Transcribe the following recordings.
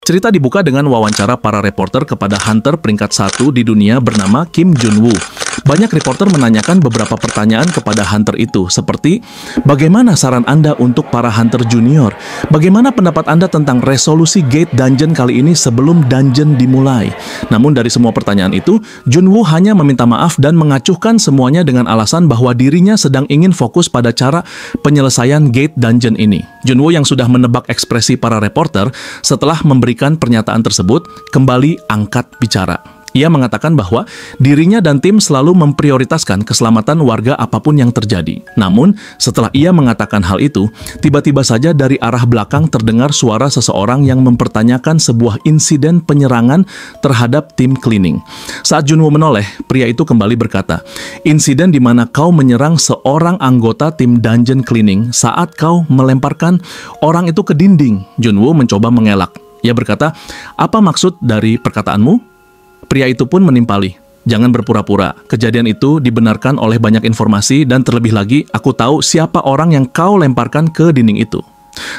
Cerita dibuka dengan wawancara para reporter kepada hunter peringkat 1 di dunia bernama Kim Jun-woo. Banyak reporter menanyakan beberapa pertanyaan kepada hunter itu, seperti bagaimana saran Anda untuk para hunter junior? Bagaimana pendapat Anda tentang resolusi gate dungeon kali ini sebelum dungeon dimulai? Namun dari semua pertanyaan itu, Jun-woo hanya meminta maaf dan mengacuhkan semuanya dengan alasan bahwa dirinya sedang ingin fokus pada cara penyelesaian gate dungeon ini. Jun-woo yang sudah menebak ekspresi para reporter setelah memberikan pernyataan tersebut, kembali angkat bicara. Ia mengatakan bahwa dirinya dan tim selalu memprioritaskan keselamatan warga apapun yang terjadi. Namun, setelah ia mengatakan hal itu, tiba-tiba saja dari arah belakang terdengar suara seseorang yang mempertanyakan sebuah insiden penyerangan terhadap tim cleaning. Saat Jun-woo menoleh, pria itu kembali berkata, "Insiden di mana kau menyerang seorang anggota tim dungeon cleaning saat kau melemparkan orang itu ke dinding." Jun-woo mencoba mengelak. Ia berkata, "Apa maksud dari perkataanmu?" Pria itu pun menimpali, "Jangan berpura-pura. Kejadian itu dibenarkan oleh banyak informasi dan terlebih lagi, aku tahu siapa orang yang kau lemparkan ke dinding itu."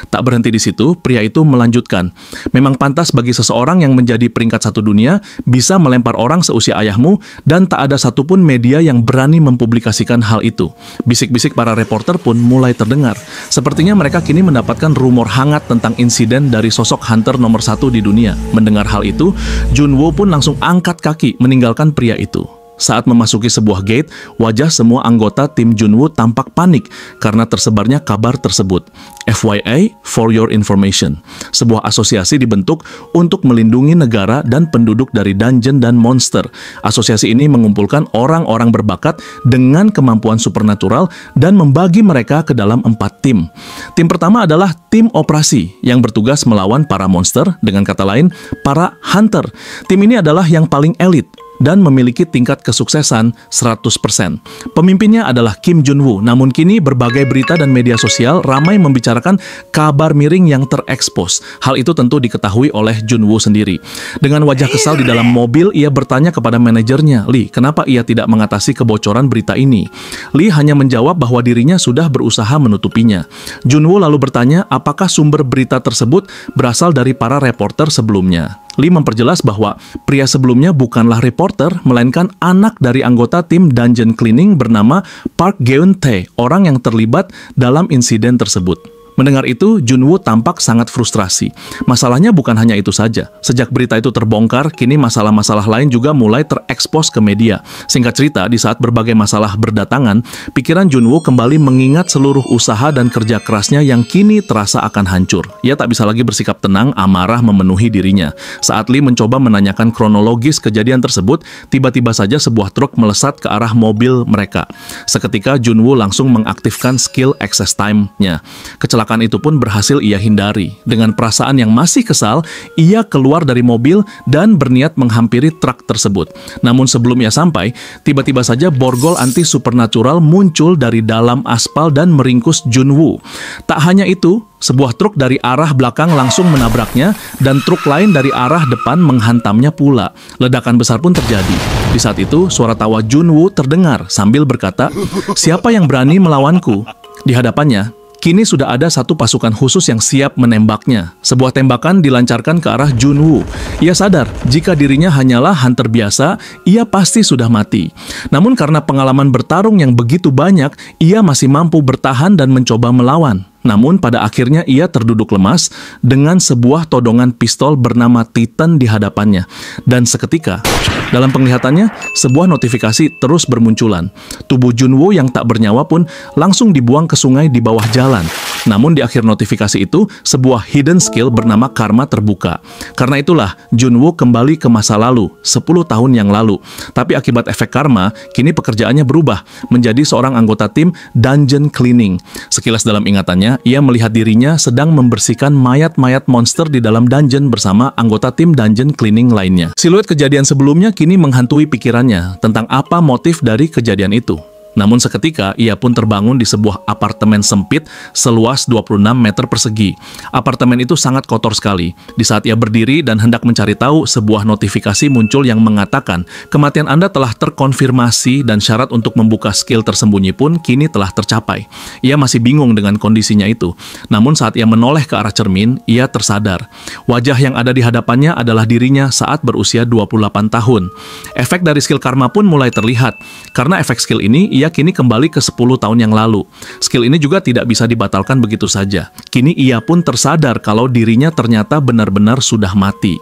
Tak berhenti di situ, pria itu melanjutkan, "Memang pantas bagi seseorang yang menjadi peringkat 1 dunia bisa melempar orang seusia ayahmu dan tak ada satupun media yang berani mempublikasikan hal itu." Bisik-bisik para reporter pun mulai terdengar. Sepertinya mereka kini mendapatkan rumor hangat tentang insiden dari sosok hunter nomor 1 di dunia. Mendengar hal itu, Jun-woo pun langsung angkat kaki meninggalkan pria itu. Saat memasuki sebuah gate, wajah semua anggota tim Jun-woo tampak panik karena tersebarnya kabar tersebut. FYI, for your information, sebuah asosiasi dibentuk untuk melindungi negara dan penduduk dari dungeon dan monster. Asosiasi ini mengumpulkan orang-orang berbakat dengan kemampuan supernatural dan membagi mereka ke dalam 4 tim. Tim pertama adalah tim operasi yang bertugas melawan para monster, dengan kata lain, para hunter. Tim ini adalah yang paling elit dan memiliki tingkat kesuksesan 100%. Pemimpinnya adalah Kim Jun-woo, namun kini berbagai berita dan media sosial ramai membicarakan kabar miring yang terekspos. Hal itu tentu diketahui oleh Jun-woo sendiri. Dengan wajah kesal di dalam mobil, ia bertanya kepada manajernya, Lee, kenapa ia tidak mengatasi kebocoran berita ini? Lee hanya menjawab bahwa dirinya sudah berusaha menutupinya. Jun-woo lalu bertanya apakah sumber berita tersebut berasal dari para reporter sebelumnya. Lee memperjelas bahwa pria sebelumnya bukanlah reporter, melainkan anak dari anggota tim dungeon cleaning bernama Park Geun-tae, orang yang terlibat dalam insiden tersebut. Mendengar itu, Jun-woo tampak sangat frustrasi. Masalahnya bukan hanya itu saja. Sejak berita itu terbongkar, kini masalah-masalah lain juga mulai terekspos ke media. Singkat cerita, di saat berbagai masalah berdatangan, pikiran Jun-woo kembali mengingat seluruh usaha dan kerja kerasnya yang kini terasa akan hancur. Ia tak bisa lagi bersikap tenang, amarah memenuhi dirinya. Saat Lee mencoba menanyakan kronologis kejadian tersebut, tiba-tiba saja sebuah truk melesat ke arah mobil mereka. Seketika, Jun-woo langsung mengaktifkan skill access time-nya. Kecelakaan itu pun berhasil ia hindari. Dengan perasaan yang masih kesal, ia keluar dari mobil dan berniat menghampiri truk tersebut. Namun sebelum ia sampai, tiba-tiba saja borgol anti supernatural muncul dari dalam aspal dan meringkus Jun-woo. Tak hanya itu, sebuah truk dari arah belakang langsung menabraknya dan truk lain dari arah depan menghantamnya pula. Ledakan besar pun terjadi. Di saat itu, suara tawa Jun-woo terdengar sambil berkata, "Siapa yang berani melawanku?" Di hadapannya, kini sudah ada satu pasukan khusus yang siap menembaknya. Sebuah tembakan dilancarkan ke arah Jun-woo. Ia sadar jika dirinya hanyalah hunter biasa, ia pasti sudah mati. Namun karena pengalaman bertarung yang begitu banyak, ia masih mampu bertahan dan mencoba melawan. Namun pada akhirnya ia terduduk lemas dengan sebuah todongan pistol bernama Titan di hadapannya. Dan seketika, dalam penglihatannya, sebuah notifikasi terus bermunculan. Tubuh Jun-woo yang tak bernyawa pun langsung dibuang ke sungai di bawah jalan. Namun di akhir notifikasi itu, sebuah hidden skill bernama Karma terbuka. Karena itulah, Jun-woo kembali ke masa lalu, 10 tahun yang lalu. Tapi akibat efek karma, kini pekerjaannya berubah menjadi seorang anggota tim dungeon cleaning. Sekilas dalam ingatannya, ia melihat dirinya sedang membersihkan mayat-mayat monster di dalam dungeon bersama anggota tim dungeon cleaning lainnya. Siluet kejadian sebelumnya kini menghantui pikirannya tentang apa motif dari kejadian itu. Namun seketika ia pun terbangun di sebuah apartemen sempit seluas 26 meter persegi. Apartemen itu sangat kotor sekali. Di saat ia berdiri dan hendak mencari tahu, sebuah notifikasi muncul yang mengatakan kematian Anda telah terkonfirmasi dan syarat untuk membuka skill tersembunyi pun kini telah tercapai. Ia masih bingung dengan kondisinya itu. Namun saat ia menoleh ke arah cermin, ia tersadar. Wajah yang ada di hadapannya adalah dirinya saat berusia 28 tahun. Efek dari skill karma pun mulai terlihat. Karena efek skill ini, ia kini kembali ke 10 tahun yang lalu. Skill ini juga tidak bisa dibatalkan begitu saja. Kini ia pun tersadar kalau dirinya ternyata benar-benar sudah mati.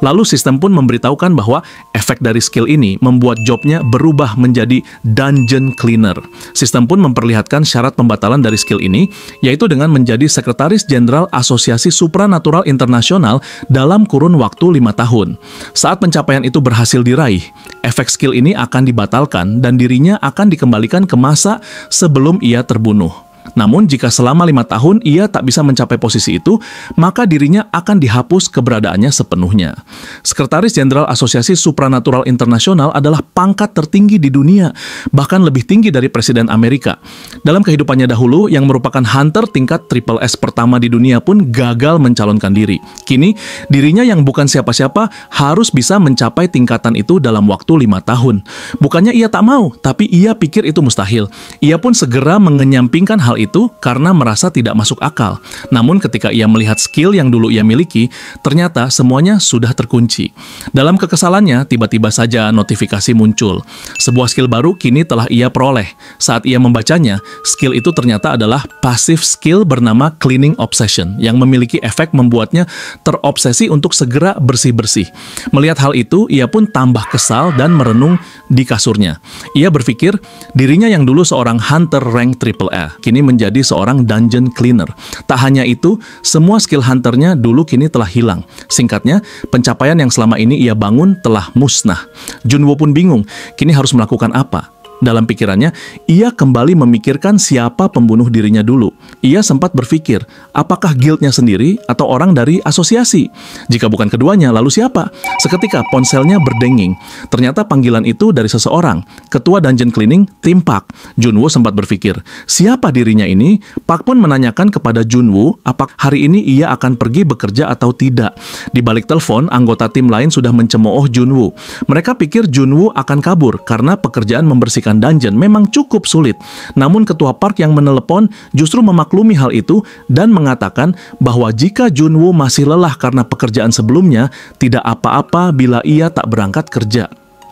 Lalu sistem pun memberitahukan bahwa efek dari skill ini membuat jobnya berubah menjadi dungeon cleaner. Sistem pun memperlihatkan syarat pembatalan dari skill ini, yaitu dengan menjadi Sekretaris Jenderal Asosiasi Supranatural Internasional dalam kurun waktu 5 tahun. Saat pencapaian itu berhasil diraih, efek skill ini akan dibatalkan dan dirinya akan dikembalikan ke masa sebelum ia terbunuh. Namun jika selama 5 tahun ia tak bisa mencapai posisi itu, maka dirinya akan dihapus keberadaannya sepenuhnya. Sekretaris Jenderal Asosiasi Supranatural Internasional adalah pangkat tertinggi di dunia, bahkan lebih tinggi dari Presiden Amerika. Dalam kehidupannya dahulu, yang merupakan hunter tingkat triple S pertama di dunia pun gagal mencalonkan diri. Kini, dirinya yang bukan siapa-siapa harus bisa mencapai tingkatan itu dalam waktu 5 tahun. Bukannya ia tak mau, tapi ia pikir itu mustahil. Ia pun segera mengenyampingkan hal itu karena merasa tidak masuk akal. Namun ketika ia melihat skill yang dulu ia miliki, ternyata semuanya sudah terkunci. Dalam kekesalannya, tiba-tiba saja notifikasi muncul. Sebuah skill baru kini telah ia peroleh. Saat ia membacanya, skill itu ternyata adalah passive skill bernama Cleaning Obsession, yang memiliki efek membuatnya terobsesi untuk segera bersih-bersih. Melihat hal itu, ia pun tambah kesal dan merenung di kasurnya. Ia berpikir, dirinya yang dulu seorang hunter rank triple A, kini menjadi seorang dungeon cleaner. Tak hanya itu, semua skill hunternya dulu kini telah hilang. Singkatnya, pencapaian yang selama ini ia bangun telah musnah. Junwoo pun bingung, kini harus melakukan apa? Dalam pikirannya, ia kembali memikirkan siapa pembunuh dirinya dulu. Ia sempat berpikir, apakah guildnya sendiri atau orang dari asosiasi? Jika bukan keduanya, lalu siapa? Seketika ponselnya berdenging. Ternyata panggilan itu dari seseorang, ketua dungeon cleaning, Tim Park. Junwoo sempat berpikir, siapa dirinya ini? Park pun menanyakan kepada Junwoo, apakah hari ini ia akan pergi bekerja atau tidak. Di balik telepon, anggota tim lain sudah mencemooh Junwoo. Mereka pikir Junwoo akan kabur karena pekerjaan membersihkan dungeon memang cukup sulit. Namun ketua Park yang menelepon justru memaklumi hal itu dan mengatakan bahwa jika Junwoo masih lelah karena pekerjaan sebelumnya, tidak apa-apa bila ia tak berangkat kerja.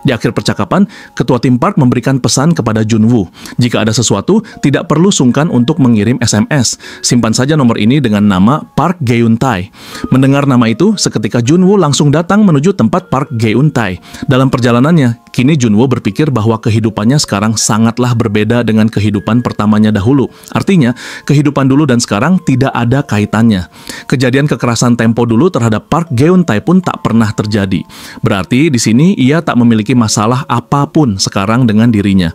Di akhir percakapan, ketua tim Park memberikan pesan kepada Junwoo. Jika ada sesuatu, tidak perlu sungkan untuk mengirim SMS. Simpan saja nomor ini dengan nama Park Geun-tae. Mendengar nama itu, seketika Junwoo langsung datang menuju tempat Park Geun-tae. Dalam perjalanannya, kini Junwoo berpikir bahwa kehidupannya sekarang sangatlah berbeda dengan kehidupan pertamanya dahulu. Artinya, kehidupan dulu dan sekarang tidak ada kaitannya. Kejadian kekerasan tempo dulu terhadap Park Geun-tae pun tak pernah terjadi. Berarti di sini ia tak memiliki masalah apapun sekarang dengan dirinya.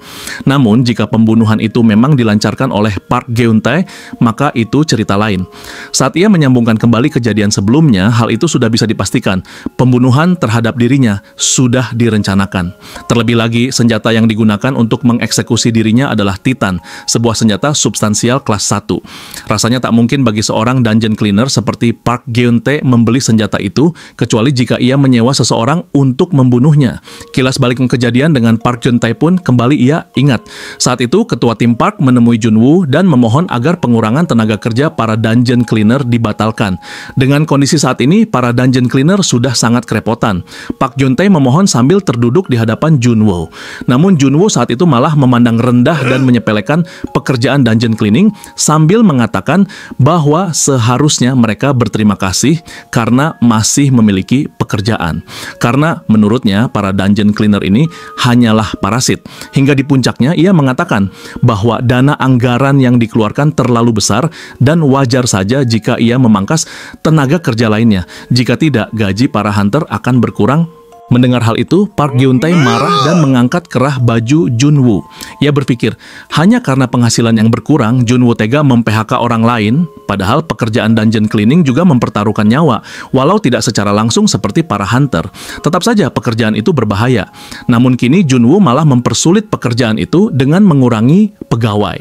Namun, jika pembunuhan itu memang dilancarkan oleh Park Geun-tae, maka itu cerita lain. Saat ia menyambungkan kembali kejadian sebelumnya, hal itu sudah bisa dipastikan. Pembunuhan terhadap dirinya sudah direncanakan. Terlebih lagi, senjata yang digunakan untuk mengeksekusi dirinya adalah Titan, sebuah senjata substansial kelas 1. Rasanya tak mungkin bagi seorang dungeon cleaner seperti Park Geun-tae membeli senjata itu, kecuali jika ia menyewa seseorang untuk membunuhnya. Kilas balik kejadian dengan Park Geun-tae pun kembali ia ingat. Saat itu, ketua tim Park menemui Junwoo dan memohon agar pengurangan tenaga kerja para dungeon cleaner dibatalkan. Dengan kondisi saat ini, para dungeon cleaner sudah sangat kerepotan. Park Geun-tae memohon sambil terduduk di hadapan Junwoo. Namun Junwoo saat itu malah memandang rendah dan menyepelekan pekerjaan dungeon cleaning sambil mengatakan bahwa seharusnya mereka berterima kasih karena masih memiliki pekerjaan. Karena menurutnya para dungeon cleaner ini hanyalah parasit. Hingga di puncaknya ia mengatakan bahwa dana anggaran yang dikeluarkan terlalu besar dan wajar saja jika ia memangkas tenaga kerja lainnya. Jika tidak, gaji para hunter akan berkurang. Mendengar hal itu, Park Geun-tae marah dan mengangkat kerah baju Junwoo. Ia berpikir, hanya karena penghasilan yang berkurang, Junwoo tega mem-PHK orang lain, padahal pekerjaan dungeon cleaning juga mempertaruhkan nyawa, walau tidak secara langsung seperti para hunter. Tetap saja pekerjaan itu berbahaya. Namun kini Junwoo malah mempersulit pekerjaan itu dengan mengurangi pegawai.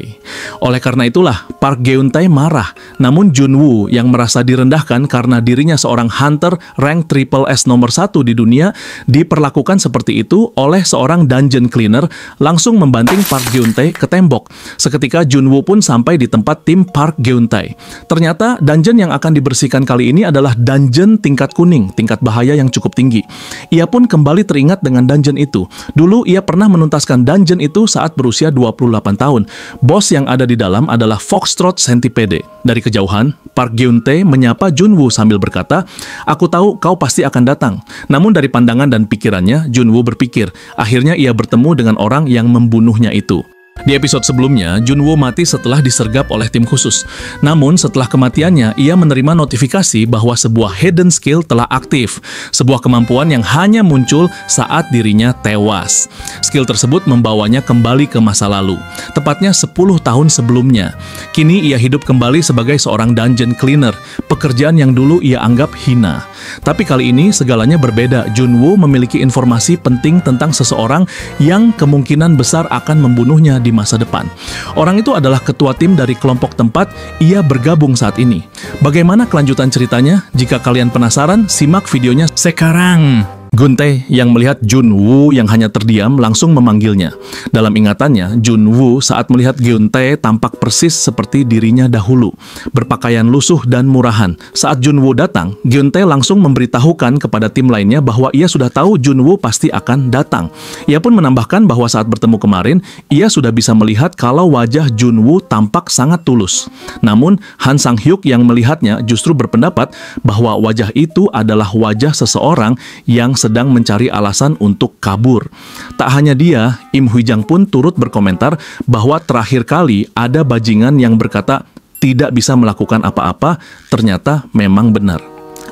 Oleh karena itulah, Park Geun-tae marah. Namun Junwoo yang merasa direndahkan karena dirinya seorang hunter rank triple S nomor 1 di dunia, diperlakukan seperti itu oleh seorang dungeon cleaner, langsung membanting Park Geun-tae ke tembok. Seketika Junwoo pun sampai di tempat tim Park Geun-tae. Ternyata dungeon yang akan dibersihkan kali ini adalah dungeon tingkat kuning, tingkat bahaya yang cukup tinggi. Ia pun kembali teringat dengan dungeon itu. Dulu ia pernah menuntaskan dungeon itu saat berusia 28 tahun. Bos yang ada di dalam adalah Foxtrot Centipede. Dari kejauhan, Park Geun-tae menyapa Junwoo sambil berkata, "Aku tahu kau pasti akan datang." Namun dari pandangan dan pikirannya, Junwoo berpikir, akhirnya ia bertemu dengan orang yang membunuhnya itu. Di episode sebelumnya, Junwoo mati setelah disergap oleh tim khusus. Namun setelah kematiannya, ia menerima notifikasi bahwa sebuah hidden skill telah aktif, sebuah kemampuan yang hanya muncul saat dirinya tewas. Skill tersebut membawanya kembali ke masa lalu, tepatnya 10 tahun sebelumnya. Kini ia hidup kembali sebagai seorang dungeon cleaner, pekerjaan yang dulu ia anggap hina. Tapi kali ini segalanya berbeda. Junwoo memiliki informasi penting tentang seseorang yang kemungkinan besar akan membunuhnya di masa depan. Orang itu adalah ketua tim dari kelompok tempat ia bergabung saat ini. Bagaimana kelanjutan ceritanya? Jika kalian penasaran, simak videonya sekarang. Geun-tae yang melihat Junwoo yang hanya terdiam langsung memanggilnya. Dalam ingatannya, Junwoo saat melihat Geun-tae tampak persis seperti dirinya dahulu, berpakaian lusuh dan murahan. Saat Junwoo datang, Geun-tae langsung memberitahukan kepada tim lainnya bahwa ia sudah tahu Junwoo pasti akan datang. Ia pun menambahkan bahwa saat bertemu kemarin, ia sudah bisa melihat kalau wajah Junwoo tampak sangat tulus. Namun, Han Sang-hyuk yang melihatnya justru berpendapat bahwa wajah itu adalah wajah seseorang yang sedang mencari alasan untuk kabur. Tak hanya dia, Im Hwi-jang pun turut berkomentar bahwa terakhir kali ada bajingan yang berkata tidak bisa melakukan apa-apa, ternyata memang benar.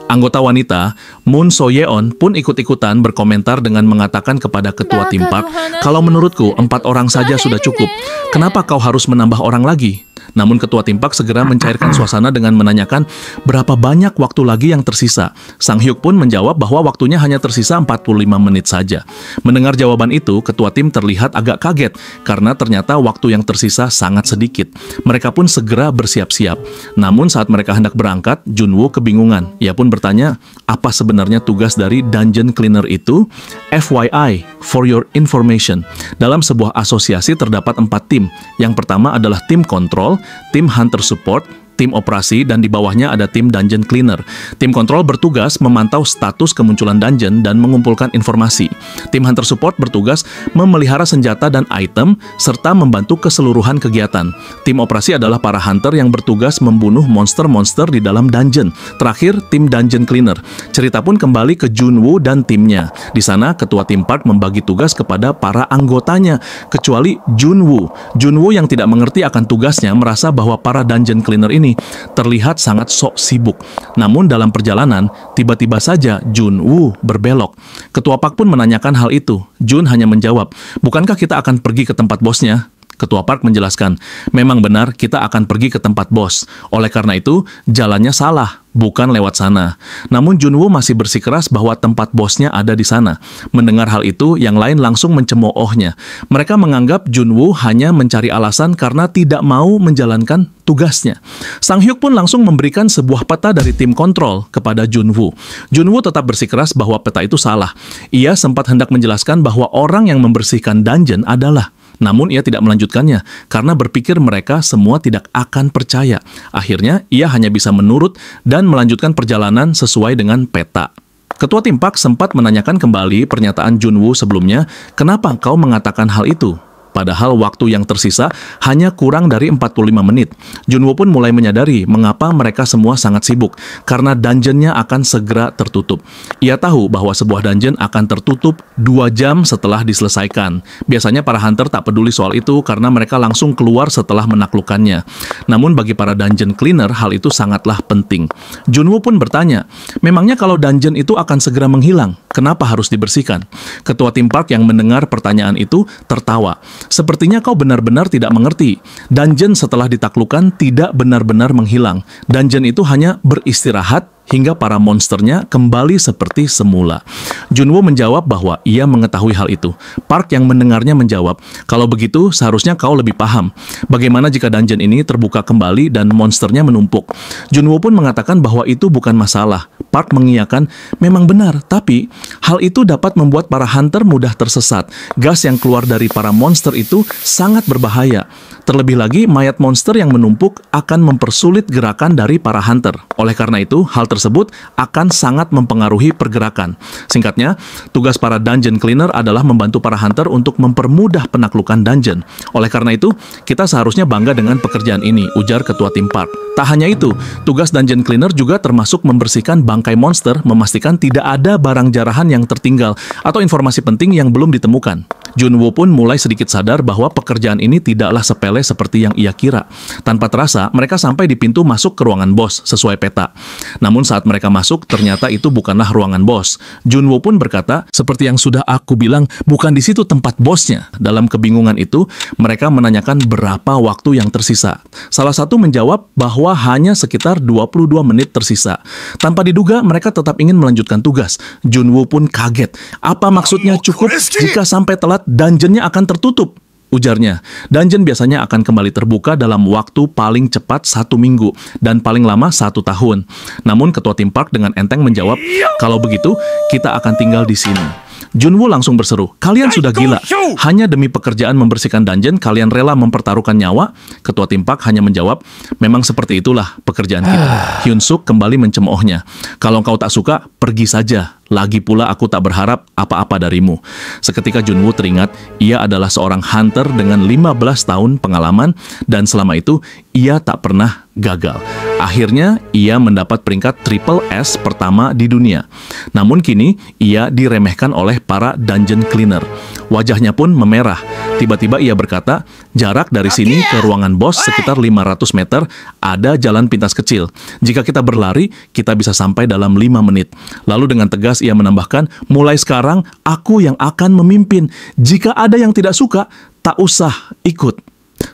Anggota wanita, Moon So-yeon pun ikut-ikutan berkomentar dengan mengatakan kepada ketua tim Park, "Kalau menurutku 4 orang saja sudah cukup. Kenapa kau harus menambah orang lagi?" Namun ketua tim Park segera mencairkan suasana dengan menanyakan berapa banyak waktu lagi yang tersisa. Sang Hyuk pun menjawab bahwa waktunya hanya tersisa 45 menit saja. Mendengar jawaban itu, ketua tim terlihat agak kaget karena ternyata waktu yang tersisa sangat sedikit. Mereka pun segera bersiap-siap. Namun saat mereka hendak berangkat, Junwoo kebingungan. Ia pun bertanya, apa sebenarnya tugas dari dungeon cleaner itu? FYI, for your information, dalam sebuah asosiasi terdapat 4 tim. Yang pertama adalah tim kontrol, tim hunter support, tim operasi, dan di bawahnya ada tim dungeon cleaner. Tim kontrol bertugas memantau status kemunculan dungeon dan mengumpulkan informasi. Tim hunter support bertugas memelihara senjata dan item, serta membantu keseluruhan kegiatan. Tim operasi adalah para hunter yang bertugas membunuh monster-monster di dalam dungeon. Terakhir, tim dungeon cleaner. Cerita pun kembali ke Junwoo dan timnya. Di sana, ketua tim Park membagi tugas kepada para anggotanya, kecuali Junwoo. Junwoo yang tidak mengerti akan tugasnya merasa bahwa para dungeon cleaner ini terlihat sangat sok sibuk. Namun dalam perjalanan, tiba-tiba saja Junwoo berbelok. Ketua Park pun menanyakan hal itu. Jun hanya menjawab, "Bukankah kita akan pergi ke tempat bosnya?" Ketua Park menjelaskan, "Memang benar kita akan pergi ke tempat bos. Oleh karena itu, jalannya salah, bukan lewat sana." Namun Junwoo masih bersikeras bahwa tempat bosnya ada di sana. Mendengar hal itu, yang lain langsung mencemoohnya. Mereka menganggap Junwoo hanya mencari alasan karena tidak mau menjalankan tugasnya. Sang Hyuk pun langsung memberikan sebuah peta dari tim kontrol kepada Junwoo. Junwoo tetap bersikeras bahwa peta itu salah. Ia sempat hendak menjelaskan bahwa orang yang membersihkan dungeon adalah, namun ia tidak melanjutkannya karena berpikir mereka semua tidak akan percaya. Akhirnya ia hanya bisa menurut dan melanjutkan perjalanan sesuai dengan peta. Ketua tim Park sempat menanyakan kembali pernyataan Junwoo sebelumnya, "Kenapa kau mengatakan hal itu?" Padahal waktu yang tersisa hanya kurang dari 45 menit. Junwoo pun mulai menyadari mengapa mereka semua sangat sibuk, karena dungeonnya akan segera tertutup. Ia tahu bahwa sebuah dungeon akan tertutup 2 jam setelah diselesaikan. Biasanya para hunter tak peduli soal itu karena mereka langsung keluar setelah menaklukkannya. Namun bagi para dungeon cleaner, hal itu sangatlah penting. Junwoo pun bertanya, memangnya kalau dungeon itu akan segera menghilang, kenapa harus dibersihkan? Ketua tim park yang mendengar pertanyaan itu tertawa. Sepertinya kau benar-benar tidak mengerti. Dungeon setelah ditaklukkan tidak benar-benar menghilang. Dungeon itu hanya beristirahat hingga para monsternya kembali seperti semula. Junwoo menjawab bahwa ia mengetahui hal itu. Park yang mendengarnya menjawab, kalau begitu seharusnya kau lebih paham. Bagaimana jika dungeon ini terbuka kembali dan monsternya menumpuk? Junwoo pun mengatakan bahwa itu bukan masalah. Park mengiyakan, memang benar, tapi hal itu dapat membuat para hunter mudah tersesat. Gas yang keluar dari para monster itu sangat berbahaya. Terlebih lagi, mayat monster yang menumpuk akan mempersulit gerakan dari para hunter. Oleh karena itu, hal tersebut akan sangat mempengaruhi pergerakan. Singkatnya, tugas para dungeon cleaner adalah membantu para hunter untuk mempermudah penaklukan dungeon. Oleh karena itu, kita seharusnya bangga dengan pekerjaan ini, ujar ketua tim park. Tak hanya itu, tugas dungeon cleaner juga termasuk membersihkan bangkai monster, memastikan tidak ada barang jarahan yang tertinggal atau informasi penting yang belum ditemukan. Junwoo pun mulai sedikit sadar bahwa pekerjaan ini tidaklah sepele seperti yang ia kira. Tanpa terasa, mereka sampai di pintu masuk ke ruangan bos sesuai peta. Namun saat mereka masuk, ternyata itu bukanlah ruangan bos. Junwoo pun berkata, seperti yang sudah aku bilang, bukan di situ tempat bosnya. Dalam kebingungan itu, mereka menanyakan berapa waktu yang tersisa. Salah satu menjawab bahwa hanya sekitar 22 menit tersisa. Tanpa diduga, mereka tetap ingin melanjutkan tugas. Junwoo pun kaget. Apa maksudnya cukup jika sampai telat dungeonnya akan tertutup? Ujarnya, dungeon biasanya akan kembali terbuka dalam waktu paling cepat 1 minggu dan paling lama 1 tahun. Namun ketua tim park dengan enteng menjawab, kalau begitu kita akan tinggal di sini. Junwoo langsung berseru, kalian sudah gila. Hanya demi pekerjaan membersihkan dungeon, kalian rela mempertaruhkan nyawa? Ketua tim park hanya menjawab, memang seperti itulah pekerjaan kita. Hyun-suk kembali mencemoohnya. Kalau kau tak suka, pergi saja. Lagi pula aku tak berharap apa-apa darimu. Seketika Junwoo teringat, ia adalah seorang hunter dengan 15 tahun pengalaman dan selama itu ia tak pernah gagal. Akhirnya ia mendapat peringkat Triple S pertama di dunia. Namun kini ia diremehkan oleh para dungeon cleaner. Wajahnya pun memerah. Tiba-tiba ia berkata, jarak dari sini ke ruangan bos sekitar 500 meter, ada jalan pintas kecil. Jika kita berlari, kita bisa sampai dalam 5 menit. Lalu dengan tegas ia menambahkan, mulai sekarang aku yang akan memimpin. Jika ada yang tidak suka, tak usah ikut.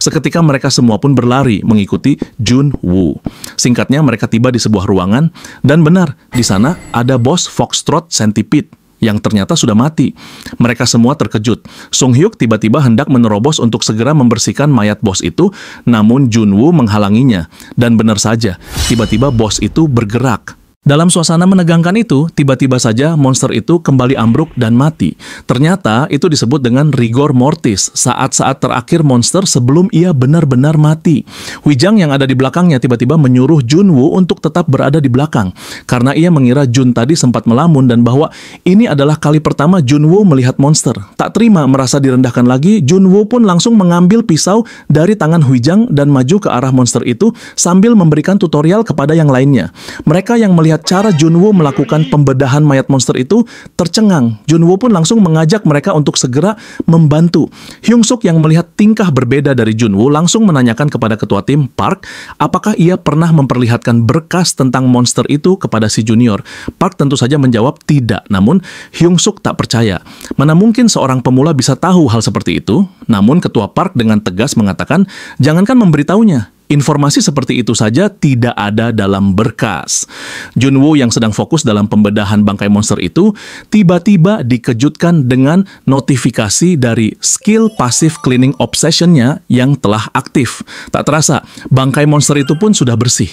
Seketika mereka semua pun berlari mengikuti Junwoo. Singkatnya mereka tiba di sebuah ruangan dan benar, di sana ada bos Foxtrot Centipede yang ternyata sudah mati. Mereka semua terkejut. Sung Hyuk tiba-tiba hendak menerobos untuk segera membersihkan mayat bos itu, namun Junwoo menghalanginya. Dan benar saja, tiba-tiba bos itu bergerak. Dalam suasana menegangkan itu, tiba-tiba saja monster itu kembali ambruk dan mati. Ternyata itu disebut dengan rigor mortis, saat-saat terakhir monster sebelum ia benar-benar mati. Wijang yang ada di belakangnya tiba-tiba menyuruh Junwoo untuk tetap berada di belakang, karena ia mengira Jun tadi sempat melamun dan bahwa ini adalah kali pertama Junwoo melihat monster. Tak terima merasa direndahkan lagi, Junwoo pun langsung mengambil pisau dari tangan Wijang dan maju ke arah monster itu sambil memberikan tutorial kepada yang lainnya. Mereka yang melihat cara Junwoo melakukan pembedahan mayat monster itu tercengang. Junwoo pun langsung mengajak mereka untuk segera membantu. Hyun-suk yang melihat tingkah berbeda dari Junwoo langsung menanyakan kepada ketua tim Park, apakah ia pernah memperlihatkan berkas tentang monster itu kepada si junior. Park tentu saja menjawab tidak, namun Hyun-suk tak percaya. Mana mungkin seorang pemula bisa tahu hal seperti itu? Namun ketua Park dengan tegas mengatakan, jangankan memberitahunya, informasi seperti itu saja tidak ada dalam berkas. Junwoo yang sedang fokus dalam pembedahan bangkai monster itu tiba-tiba dikejutkan dengan notifikasi dari skill passive cleaning obsession-nya yang telah aktif. Tak terasa, bangkai monster itu pun sudah bersih.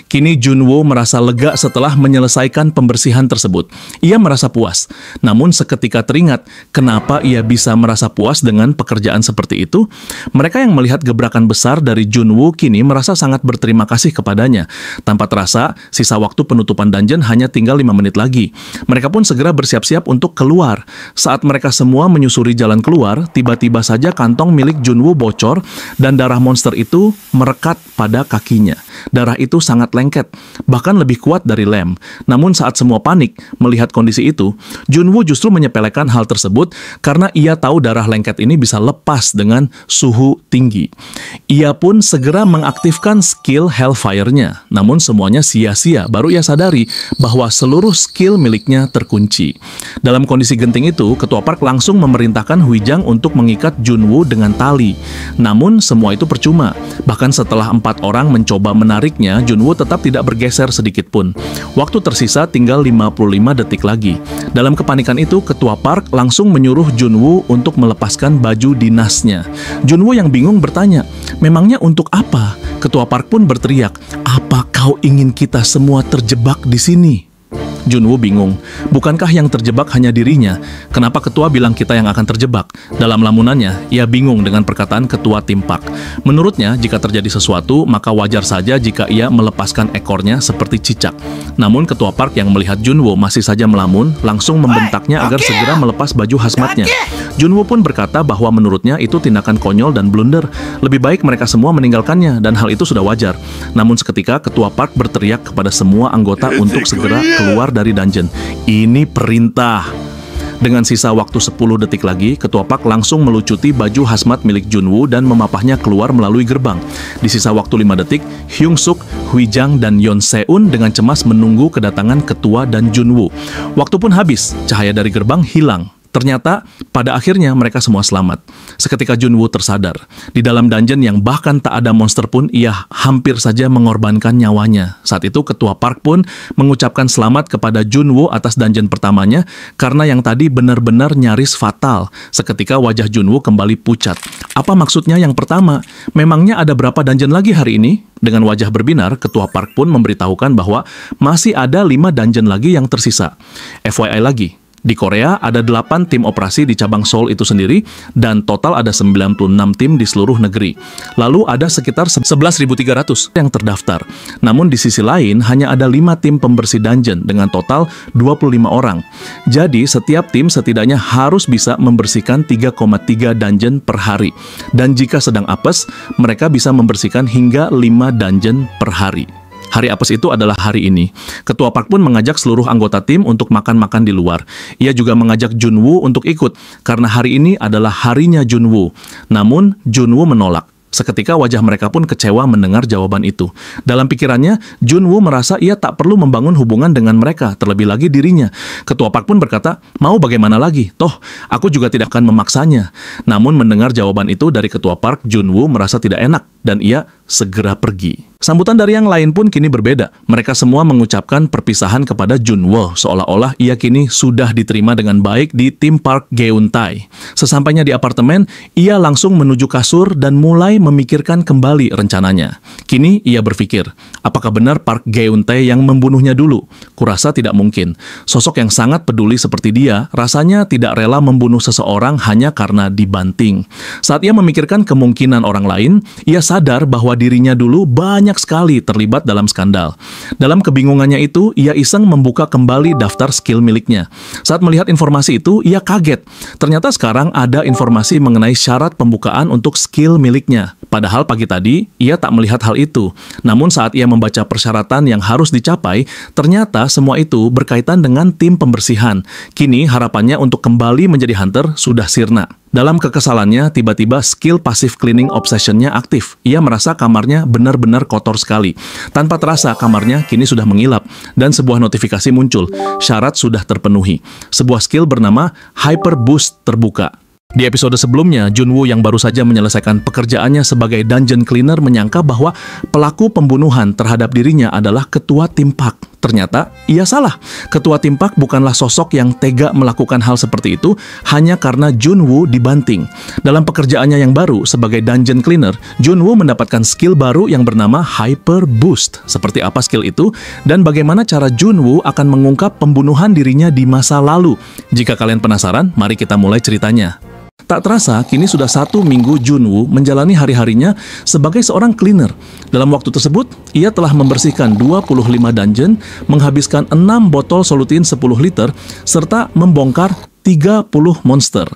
Kini Junwoo merasa lega setelah menyelesaikan pembersihan tersebut. Ia merasa puas. Namun seketika teringat, kenapa ia bisa merasa puas dengan pekerjaan seperti itu? Mereka yang melihat gebrakan besar dari Junwoo kini ini merasa sangat berterima kasih kepadanya. Tanpa terasa, sisa waktu penutupan dungeon hanya tinggal 5 menit lagi. Mereka pun segera bersiap-siap untuk keluar. Saat mereka semua menyusuri jalan keluar, tiba-tiba saja kantong milik Junwoo bocor dan darah monster itu merekat pada kakinya. Darah itu sangat lengket, bahkan lebih kuat dari lem. Namun saat semua panik melihat kondisi itu, Junwoo justru menyepelekan hal tersebut karena ia tahu darah lengket ini bisa lepas dengan suhu tinggi. Ia pun segera mengaktifkan skill Hellfire-nya. Namun semuanya sia-sia, baru ia sadari bahwa seluruh skill miliknya terkunci. Dalam kondisi genting itu, Ketua Park langsung memerintahkan Huijang untuk mengikat Junwoo dengan tali. Namun semua itu percuma. Bahkan setelah 4 orang mencoba menariknya, Junwoo tetap tidak bergeser sedikit pun. Waktu tersisa tinggal 55 detik lagi. Dalam kepanikan itu, Ketua Park langsung menyuruh Junwoo untuk melepaskan baju dinasnya. Junwoo yang bingung bertanya, "Memangnya untuk apa?" Ketua Park pun berteriak, "Apa kau ingin kita semua terjebak di sini?" Junwoo bingung. Bukankah yang terjebak hanya dirinya? Kenapa ketua bilang kita yang akan terjebak? Dalam lamunannya, ia bingung dengan perkataan ketua tim Park. Menurutnya, jika terjadi sesuatu, maka wajar saja jika ia melepaskan ekornya seperti cicak. Namun ketua Park yang melihat Junwoo masih saja melamun, langsung membentaknya agar segera melepas baju hazmatnya. Junwoo pun berkata bahwa menurutnya itu tindakan konyol dan blunder. Lebih baik mereka semua meninggalkannya, dan hal itu sudah wajar. Namun seketika, ketua Park berteriak kepada semua anggota untuk segera keluar dari dungeon. Ini perintah. Dengan sisa waktu 10 detik lagi, Ketua Park langsung melucuti baju hazmat milik Junwoo dan memapahnya keluar melalui gerbang. Di sisa waktu 5 detik, Hyung Suk, Huijang, dan Yeon Se-un dengan cemas menunggu kedatangan Ketua dan Junwoo. Waktu pun habis, cahaya dari gerbang hilang. Ternyata, pada akhirnya mereka semua selamat. Seketika Junwoo tersadar. Di dalam dungeon yang bahkan tak ada monster pun, ia hampir saja mengorbankan nyawanya. Saat itu, Ketua Park pun mengucapkan selamat kepada Junwoo atas dungeon pertamanya, karena yang tadi benar-benar nyaris fatal. Seketika wajah Junwoo kembali pucat. Apa maksudnya yang pertama? Memangnya ada berapa dungeon lagi hari ini? Dengan wajah berbinar, Ketua Park pun memberitahukan bahwa masih ada 5 dungeon lagi yang tersisa. FYI lagi, di Korea ada 8 tim operasi di cabang Seoul itu sendiri, dan total ada 96 tim di seluruh negeri. Lalu ada sekitar 11.300 yang terdaftar. Namun di sisi lain hanya ada 5 tim pembersih dungeon dengan total 25 orang. Jadi setiap tim setidaknya harus bisa membersihkan 3,3 dungeon per hari. Dan jika sedang apes, mereka bisa membersihkan hingga 5 dungeon per hari. Hari apes itu adalah hari ini. Ketua Park pun mengajak seluruh anggota tim untuk makan-makan di luar. Ia juga mengajak Junwoo untuk ikut, karena hari ini adalah harinya Junwoo. Namun, Junwoo menolak. Seketika wajah mereka pun kecewa mendengar jawaban itu. Dalam pikirannya, Junwoo merasa ia tak perlu membangun hubungan dengan mereka, terlebih lagi dirinya. Ketua Park pun berkata, "Mau bagaimana lagi? Toh, aku juga tidak akan memaksanya." Namun mendengar jawaban itu dari Ketua Park, Junwoo merasa tidak enak, dan ia segera pergi. Sambutan dari yang lain pun kini berbeda. Mereka semua mengucapkan perpisahan kepada Junwoo, seolah-olah ia kini sudah diterima dengan baik di tim Park Geun-tae. Sesampainya di apartemen, ia langsung menuju kasur dan mulai memikirkan kembali rencananya. Kini ia berpikir, apakah benar Park Geun-tae yang membunuhnya dulu? Kurasa tidak mungkin. Sosok yang sangat peduli seperti dia, rasanya tidak rela membunuh seseorang hanya karena dibanting. Saat ia memikirkan kemungkinan orang lain, ia sadar bahwa dirinya dulu banyak sekali terlibat dalam skandal. Dalam kebingungannya itu, ia iseng membuka kembali daftar skill miliknya. Saat melihat informasi itu, ia kaget. Ternyata sekarang ada informasi mengenai syarat pembukaan untuk skill miliknya. Padahal pagi tadi, ia tak melihat hal itu. Namun saat ia membaca persyaratan yang harus dicapai, ternyata semua itu berkaitan dengan tim pembersihan. Kini harapannya untuk kembali menjadi hunter sudah sirna. Dalam kekesalannya, tiba-tiba skill passive cleaning obsession-nya aktif. Ia merasa kamarnya benar-benar kotor sekali. Tanpa terasa, kamarnya kini sudah mengilap. Dan sebuah notifikasi muncul. Syarat sudah terpenuhi. Sebuah skill bernama Hyper Boost terbuka. Di episode sebelumnya, Junwoo yang baru saja menyelesaikan pekerjaannya sebagai dungeon cleaner menyangka bahwa pelaku pembunuhan terhadap dirinya adalah ketua tim Park. Ternyata, ia salah. Ketua tim Park bukanlah sosok yang tega melakukan hal seperti itu hanya karena Junwoo dibanting. Dalam pekerjaannya yang baru sebagai dungeon cleaner, Junwoo mendapatkan skill baru yang bernama Hyper Boost. Seperti apa skill itu? Dan bagaimana cara Junwoo akan mengungkap pembunuhan dirinya di masa lalu? Jika kalian penasaran, mari kita mulai ceritanya. Tak terasa, kini sudah 1 minggu Junwoo menjalani hari-harinya sebagai seorang cleaner. Dalam waktu tersebut, ia telah membersihkan 25 dungeon, menghabiskan 6 botol solutin 10 liter, serta membongkar 30 monster.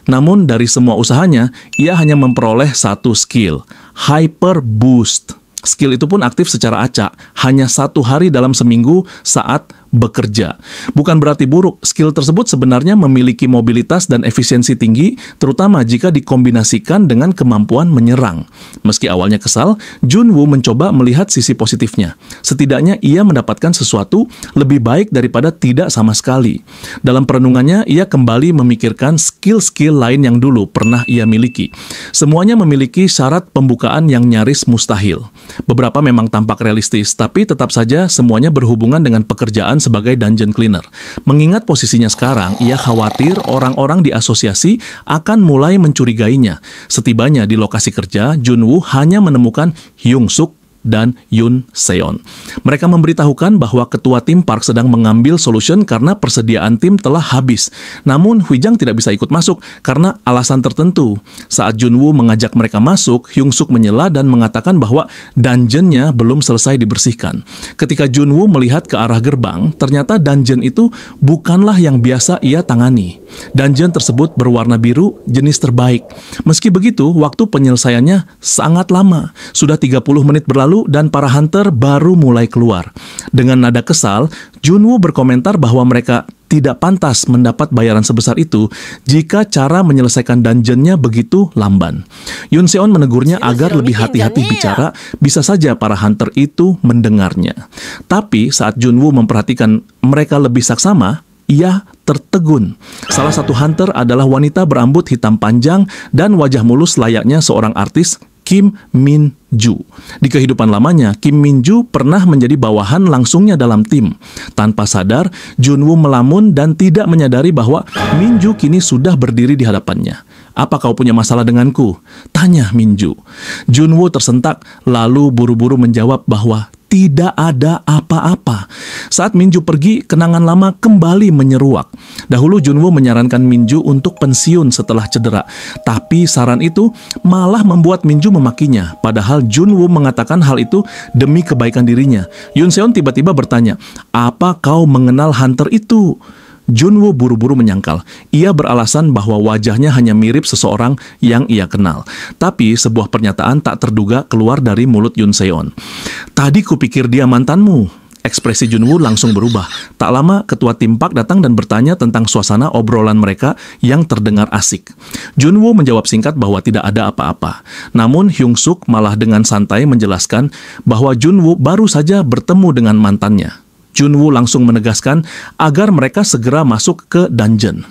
Namun dari semua usahanya, ia hanya memperoleh satu skill, Hyper Boost. Skill itu pun aktif secara acak, hanya 1 hari dalam seminggu saat bekerja. Bukan berarti buruk, skill tersebut sebenarnya memiliki mobilitas dan efisiensi tinggi, terutama jika dikombinasikan dengan kemampuan menyerang. Meski awalnya kesal, Junwoo mencoba melihat sisi positifnya. Setidaknya ia mendapatkan sesuatu lebih baik daripada tidak sama sekali. Dalam perenungannya, ia kembali memikirkan skill-skill lain yang dulu pernah ia miliki. Semuanya memiliki syarat pembukaan yang nyaris mustahil. Beberapa memang tampak realistis, tapi tetap saja semuanya berhubungan dengan pekerjaan sebagai dungeon cleaner. Mengingat posisinya sekarang, ia khawatir orang-orang di asosiasi akan mulai mencurigainya. Setibanya di lokasi kerja, Junwoo hanya menemukan Hyung Suk dan Yoon Seon. Mereka memberitahukan bahwa ketua tim park sedang mengambil solution karena persediaan tim telah habis. Namun Huijang tidak bisa ikut masuk karena alasan tertentu. Saat Junwoo mengajak mereka masuk, Hyung Suk menyela dan mengatakan bahwa dungeonnya belum selesai dibersihkan. Ketika Junwoo melihat ke arah gerbang, ternyata dungeon itu bukanlah yang biasa ia tangani. Dungeon tersebut berwarna biru, jenis terbaik. Meski begitu, waktu penyelesaiannya sangat lama. Sudah 30 menit berlalu dan para hunter baru mulai keluar. Dengan nada kesal, Junwoo berkomentar bahwa mereka tidak pantas mendapat bayaran sebesar itu jika cara menyelesaikan dungeonnya begitu lamban. Yoon Seon menegurnya agar lebih hati-hati bicara, bisa saja para hunter itu mendengarnya. Tapi saat Junwoo memperhatikan mereka lebih saksama, ia tertegun. Salah satu hunter adalah wanita berambut hitam panjang dan wajah mulus layaknya seorang artis, Kim Min-ju. Di kehidupan lamanya, Kim Min-ju pernah menjadi bawahan langsungnya dalam tim. Tanpa sadar, Junwoo melamun dan tidak menyadari bahwa Min-ju kini sudah berdiri di hadapannya. "Apa kau punya masalah denganku?" tanya Min-ju. Junwoo tersentak, lalu buru-buru menjawab bahwa tidak ada apa-apa. Saat Min-ju pergi, kenangan lama kembali menyeruak. Dahulu Junwoo menyarankan Min-ju untuk pensiun setelah cedera, tapi saran itu malah membuat Min-ju memakinya. Padahal Junwoo mengatakan hal itu demi kebaikan dirinya. Yoon Seon tiba-tiba bertanya, "Apa kau mengenal hunter itu?" Junwoo buru-buru menyangkal. Ia beralasan bahwa wajahnya hanya mirip seseorang yang ia kenal. Tapi sebuah pernyataan tak terduga keluar dari mulut Yoon Seon. "Tadi kupikir dia mantanmu." Ekspresi Junwoo langsung berubah. Tak lama, ketua tim park datang dan bertanya tentang suasana obrolan mereka yang terdengar asik. Junwoo menjawab singkat bahwa tidak ada apa-apa. Namun Hyung Suk malah dengan santai menjelaskan bahwa Junwoo baru saja bertemu dengan mantannya. Junwoo langsung menegaskan agar mereka segera masuk ke dungeon.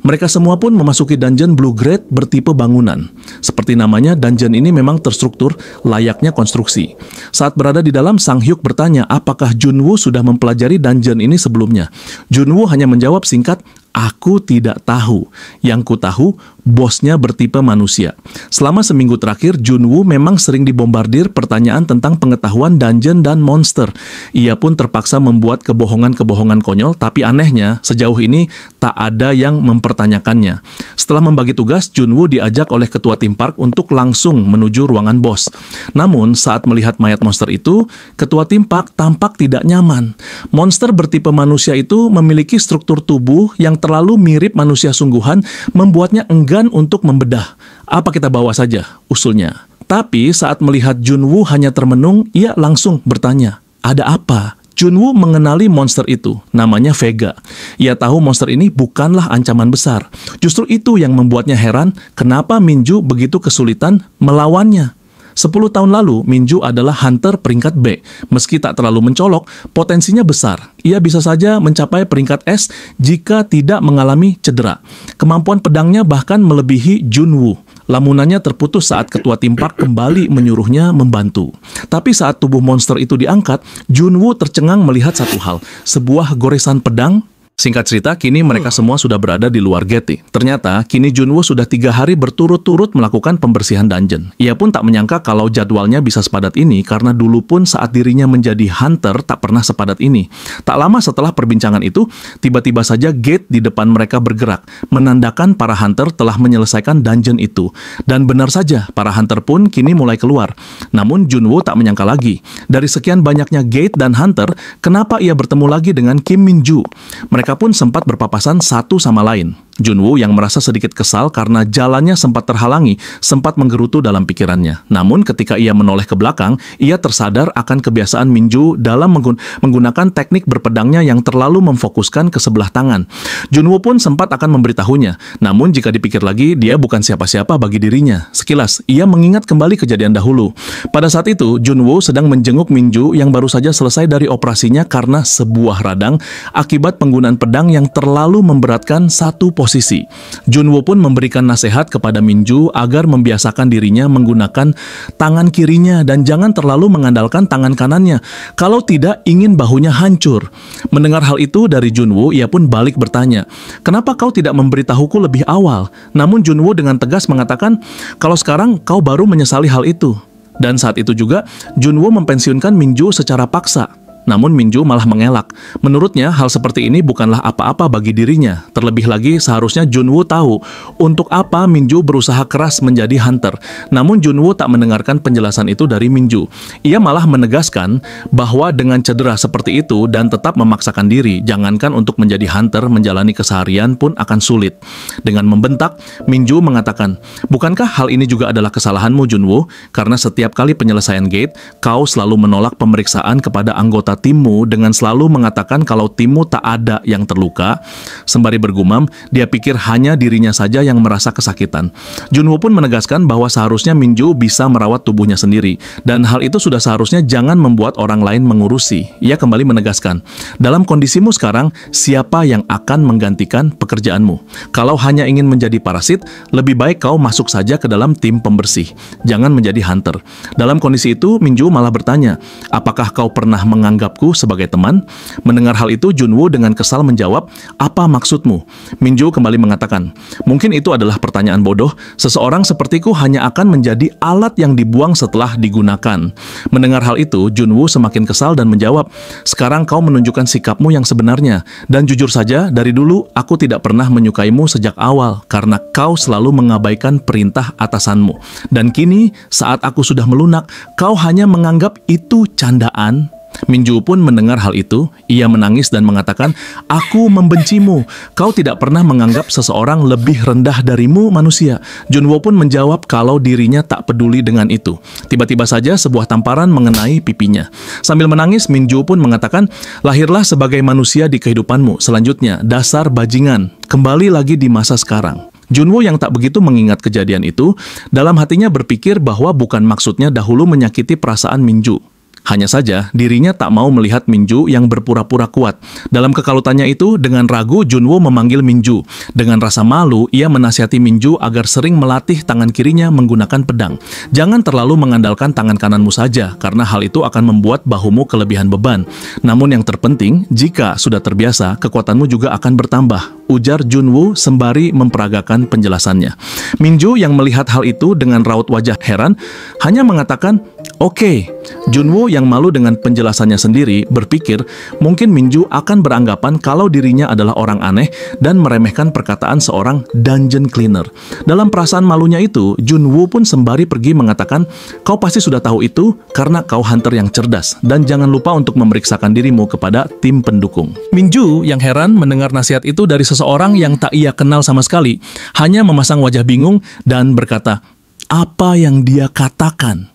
Mereka semua pun memasuki dungeon Blue Grade bertipe bangunan. Seperti namanya, dungeon ini memang terstruktur layaknya konstruksi. Saat berada di dalam, Sang Hyuk bertanya apakah Junwoo sudah mempelajari dungeon ini sebelumnya. Junwoo hanya menjawab singkat, "Aku tidak tahu. Yang ku tahu, bosnya bertipe manusia." Selama seminggu terakhir, Junwoo memang sering dibombardir pertanyaan tentang pengetahuan dungeon dan monster. Ia pun terpaksa membuat kebohongan-kebohongan konyol, tapi anehnya, sejauh ini tak ada yang mempertanyakannya. Setelah membagi tugas, Junwoo diajak oleh ketua tim park untuk langsung menuju ruangan bos. Namun, saat melihat mayat monster itu, ketua tim park tampak tidak nyaman. Monster bertipe manusia itu memiliki struktur tubuh yang terlalu mirip manusia sungguhan, membuatnya enggan untuk membedah. "Apa kita bawa saja?" usulnya. Tapi saat melihat Junwoo hanya termenung, ia langsung bertanya, "Ada apa?" Junwoo mengenali monster itu, namanya Vega. Ia tahu monster ini bukanlah ancaman besar. Justru itu yang membuatnya heran kenapa Min-ju begitu kesulitan melawannya. 10 tahun lalu, Min-ju adalah hunter peringkat B. Meski tak terlalu mencolok, potensinya besar. Ia bisa saja mencapai peringkat S jika tidak mengalami cedera. Kemampuan pedangnya bahkan melebihi Junwoo. Lamunannya terputus saat ketua tim park kembali menyuruhnya membantu. Tapi saat tubuh monster itu diangkat, Junwoo tercengang melihat satu hal, sebuah goresan pedang Singkat cerita, kini mereka semua sudah berada di luar gate. Ternyata, kini Junwoo sudah 3 hari berturut-turut melakukan pembersihan dungeon. Ia pun tak menyangka kalau jadwalnya bisa sepadat ini karena dulu pun saat dirinya menjadi hunter tak pernah sepadat ini. Tak lama setelah perbincangan itu, tiba-tiba saja gate di depan mereka bergerak, menandakan para hunter telah menyelesaikan dungeon itu. Dan benar saja, para hunter pun kini mulai keluar. Namun Junwoo tak menyangka lagi, dari sekian banyaknya gate dan hunter, kenapa ia bertemu lagi dengan Kim Min-joo? Mereka pun sempat berpapasan satu sama lain. Junwoo yang merasa sedikit kesal karena jalannya sempat terhalangi, sempat menggerutu dalam pikirannya. Namun ketika ia menoleh ke belakang, ia tersadar akan kebiasaan Min-joo dalam menggunakan teknik berpedangnya yang terlalu memfokuskan ke sebelah tangan. Junwoo pun sempat akan memberitahunya, namun jika dipikir lagi, dia bukan siapa-siapa bagi dirinya. Sekilas, ia mengingat kembali kejadian dahulu. Pada saat itu, Junwoo sedang menjenguk Min-joo yang baru saja selesai dari operasinya karena sebuah radang akibat penggunaan pedang yang terlalu memberatkan satu posisi. Junwoo pun memberikan nasihat kepada Min-joo agar membiasakan dirinya menggunakan tangan kirinya dan jangan terlalu mengandalkan tangan kanannya, kalau tidak ingin bahunya hancur. Mendengar hal itu dari Junwoo, ia pun balik bertanya, "Kenapa kau tidak memberitahuku lebih awal?" Namun Junwoo dengan tegas mengatakan, "Kalau sekarang kau baru menyesali hal itu." Dan saat itu juga, Junwoo mempensiunkan Min-joo secara paksa. Namun Min-joo malah mengelak. Menurutnya, hal seperti ini bukanlah apa-apa bagi dirinya. Terlebih lagi, seharusnya Junwoo tahu untuk apa Min-joo berusaha keras menjadi hunter. Namun Junwoo tak mendengarkan penjelasan itu dari Min-joo. Ia malah menegaskan bahwa dengan cedera seperti itu dan tetap memaksakan diri, jangankan untuk menjadi hunter, menjalani keseharian pun akan sulit. Dengan membentak, Min-joo mengatakan, "Bukankah hal ini juga adalah kesalahanmu, Junwoo? Karena setiap kali penyelesaian gate, kau selalu menolak pemeriksaan kepada anggota timmu dengan selalu mengatakan kalau timmu tak ada yang terluka." Sembari bergumam, dia pikir hanya dirinya saja yang merasa kesakitan. Junwoo pun menegaskan bahwa seharusnya Min-joo bisa merawat tubuhnya sendiri, dan hal itu sudah seharusnya jangan membuat orang lain mengurusi. Ia kembali menegaskan, dalam kondisimu sekarang, siapa yang akan menggantikan pekerjaanmu? Kalau hanya ingin menjadi parasit, lebih baik kau masuk saja ke dalam tim pembersih. Jangan menjadi hunter. Dalam kondisi itu, Min-joo malah bertanya, "Apakah kau pernah menganggapku sebagai teman?" Mendengar hal itu, Junwoo dengan kesal menjawab, "Apa maksudmu?" Min-joo kembali mengatakan, "Mungkin itu adalah pertanyaan bodoh. Seseorang sepertiku hanya akan menjadi alat yang dibuang setelah digunakan." Mendengar hal itu, Junwoo semakin kesal dan menjawab, "Sekarang kau menunjukkan sikapmu yang sebenarnya. Dan jujur saja, dari dulu aku tidak pernah menyukaimu sejak awal karena kau selalu mengabaikan perintah atasanmu. Dan kini, saat aku sudah melunak, kau hanya menganggap itu candaan." Min-joo pun mendengar hal itu. Ia menangis dan mengatakan, "Aku membencimu. Kau tidak pernah menganggap seseorang lebih rendah darimu manusia." Junwoo pun menjawab kalau dirinya tak peduli dengan itu. Tiba-tiba saja sebuah tamparan mengenai pipinya. Sambil menangis, Min-joo pun mengatakan, "Lahirlah sebagai manusia di kehidupanmu. Selanjutnya, dasar bajingan. Kembali lagi di masa sekarang." Junwoo yang tak begitu mengingat kejadian itu, dalam hatinya berpikir bahwa bukan maksudnya dahulu menyakiti perasaan Min-joo. Hanya saja, dirinya tak mau melihat Min-joo yang berpura-pura kuat. Dalam kekalutannya itu, dengan ragu, Junwoo memanggil Min-joo. Dengan rasa malu, ia menasihati Min-joo agar sering melatih tangan kirinya menggunakan pedang. "Jangan terlalu mengandalkan tangan kananmu saja, karena hal itu akan membuat bahumu kelebihan beban. Namun yang terpenting, jika sudah terbiasa, kekuatanmu juga akan bertambah," ujar Junwoo sembari memperagakan penjelasannya. Min-joo yang melihat hal itu dengan raut wajah heran, hanya mengatakan, "Oke." Junwoo yang malu dengan penjelasannya sendiri berpikir mungkin Min-joo akan beranggapan kalau dirinya adalah orang aneh dan meremehkan perkataan seorang dungeon cleaner. Dalam perasaan malunya itu, Junwoo pun sembari pergi mengatakan, "Kau pasti sudah tahu itu karena kau hunter yang cerdas, dan jangan lupa untuk memeriksakan dirimu kepada tim pendukung." Min-joo yang heran mendengar nasihat itu dari seseorang yang tak ia kenal sama sekali, hanya memasang wajah bingung dan berkata, "Apa yang dia katakan?"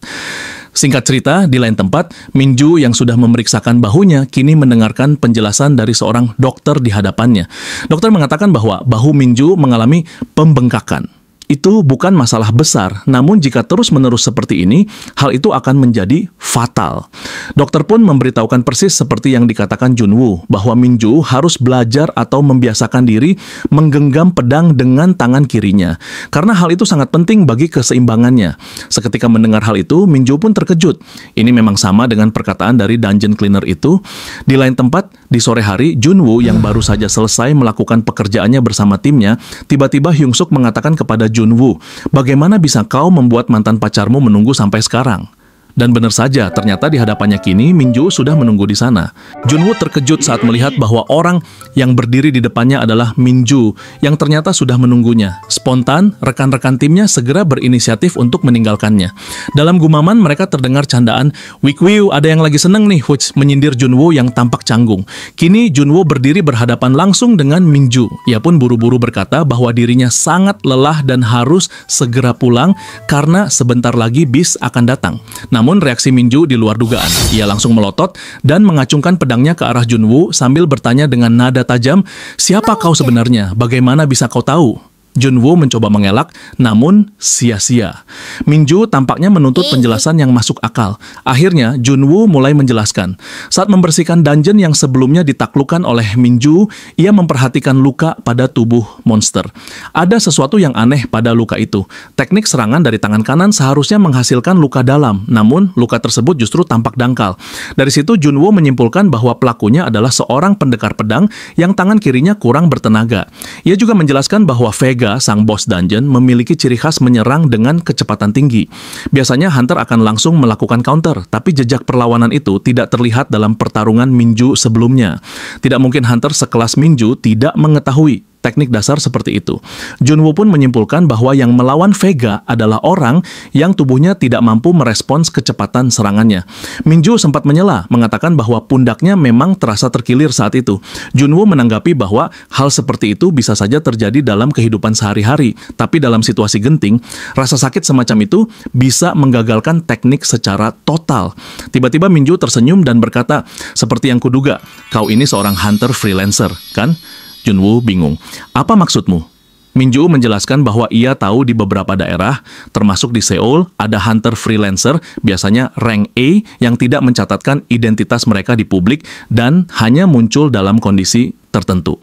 Singkat cerita, di lain tempat, Min-joo yang sudah memeriksakan bahunya kini mendengarkan penjelasan dari seorang dokter di hadapannya. Dokter mengatakan bahwa bahu Min-joo mengalami pembengkakan. itu bukan masalah besar, namun jika terus-menerus seperti ini, hal itu akan menjadi fatal. Dokter pun memberitahukan persis seperti yang dikatakan Junwoo, bahwa Minju harus belajar atau membiasakan diri menggenggam pedang dengan tangan kirinya, karena hal itu sangat penting bagi keseimbangannya. Seketika mendengar hal itu, Minju pun terkejut. Ini memang sama dengan perkataan dari dungeon cleaner itu. Di lain tempat, di sore hari, Junwoo yang baru saja selesai melakukan pekerjaannya bersama timnya, tiba-tiba Hyung Suk mengatakan kepada Junwoo, "Bagaimana bisa kau membuat mantan pacarmu menunggu sampai sekarang?" Dan benar saja, ternyata di hadapannya kini, Minju sudah menunggu di sana. Junwoo terkejut saat melihat bahwa orang yang berdiri di depannya adalah Minju, yang ternyata sudah menunggunya. Spontan, rekan-rekan timnya segera berinisiatif untuk meninggalkannya. Dalam gumaman, mereka terdengar candaan, "Wikwiu, ada yang lagi seneng nih," which menyindir Junwoo yang tampak canggung. Kini, Junwoo berdiri berhadapan langsung dengan Minju. Ia pun buru-buru berkata bahwa dirinya sangat lelah dan harus segera pulang karena sebentar lagi bis akan datang. Namun reaksi Minju di luar dugaan. Ia langsung melotot dan mengacungkan pedangnya ke arah Junwoo sambil bertanya dengan nada tajam, "Siapa kau sebenarnya? Bagaimana bisa kau tahu?" Junwoo mencoba mengelak, namun sia-sia. Minju tampaknya menuntut penjelasan yang masuk akal. Akhirnya, Junwoo mulai menjelaskan. Saat membersihkan dungeon yang sebelumnya ditaklukkan oleh Minju, ia memperhatikan luka pada tubuh monster. Ada sesuatu yang aneh pada luka itu. Teknik serangan dari tangan kanan seharusnya menghasilkan luka dalam, namun luka tersebut justru tampak dangkal. Dari situ, Junwoo menyimpulkan bahwa pelakunya adalah seorang pendekar pedang yang tangan kirinya kurang bertenaga. Ia juga menjelaskan bahwa Vega, sang bos dungeon, memiliki ciri khas menyerang dengan kecepatan tinggi. Biasanya Hunter akan langsung melakukan counter, tapi jejak perlawanan itu tidak terlihat dalam pertarungan Minju sebelumnya. Tidak mungkin Hunter sekelas Minju tidak mengetahui teknik dasar seperti itu. Junwoo pun menyimpulkan bahwa yang melawan Vega adalah orang yang tubuhnya tidak mampu merespons kecepatan serangannya. Minju sempat menyela, mengatakan bahwa pundaknya memang terasa terkilir saat itu. Junwoo menanggapi bahwa hal seperti itu bisa saja terjadi dalam kehidupan sehari-hari, tapi dalam situasi genting, rasa sakit semacam itu bisa menggagalkan teknik secara total. Tiba-tiba Minju tersenyum dan berkata, "Seperti yang kuduga, kau ini seorang hunter freelancer, kan?" Junwoo bingung. "Apa maksudmu?" Minju menjelaskan bahwa ia tahu di beberapa daerah, termasuk di Seoul, ada hunter freelancer, biasanya rank A, yang tidak mencatatkan identitas mereka di publik dan hanya muncul dalam kondisi tertentu.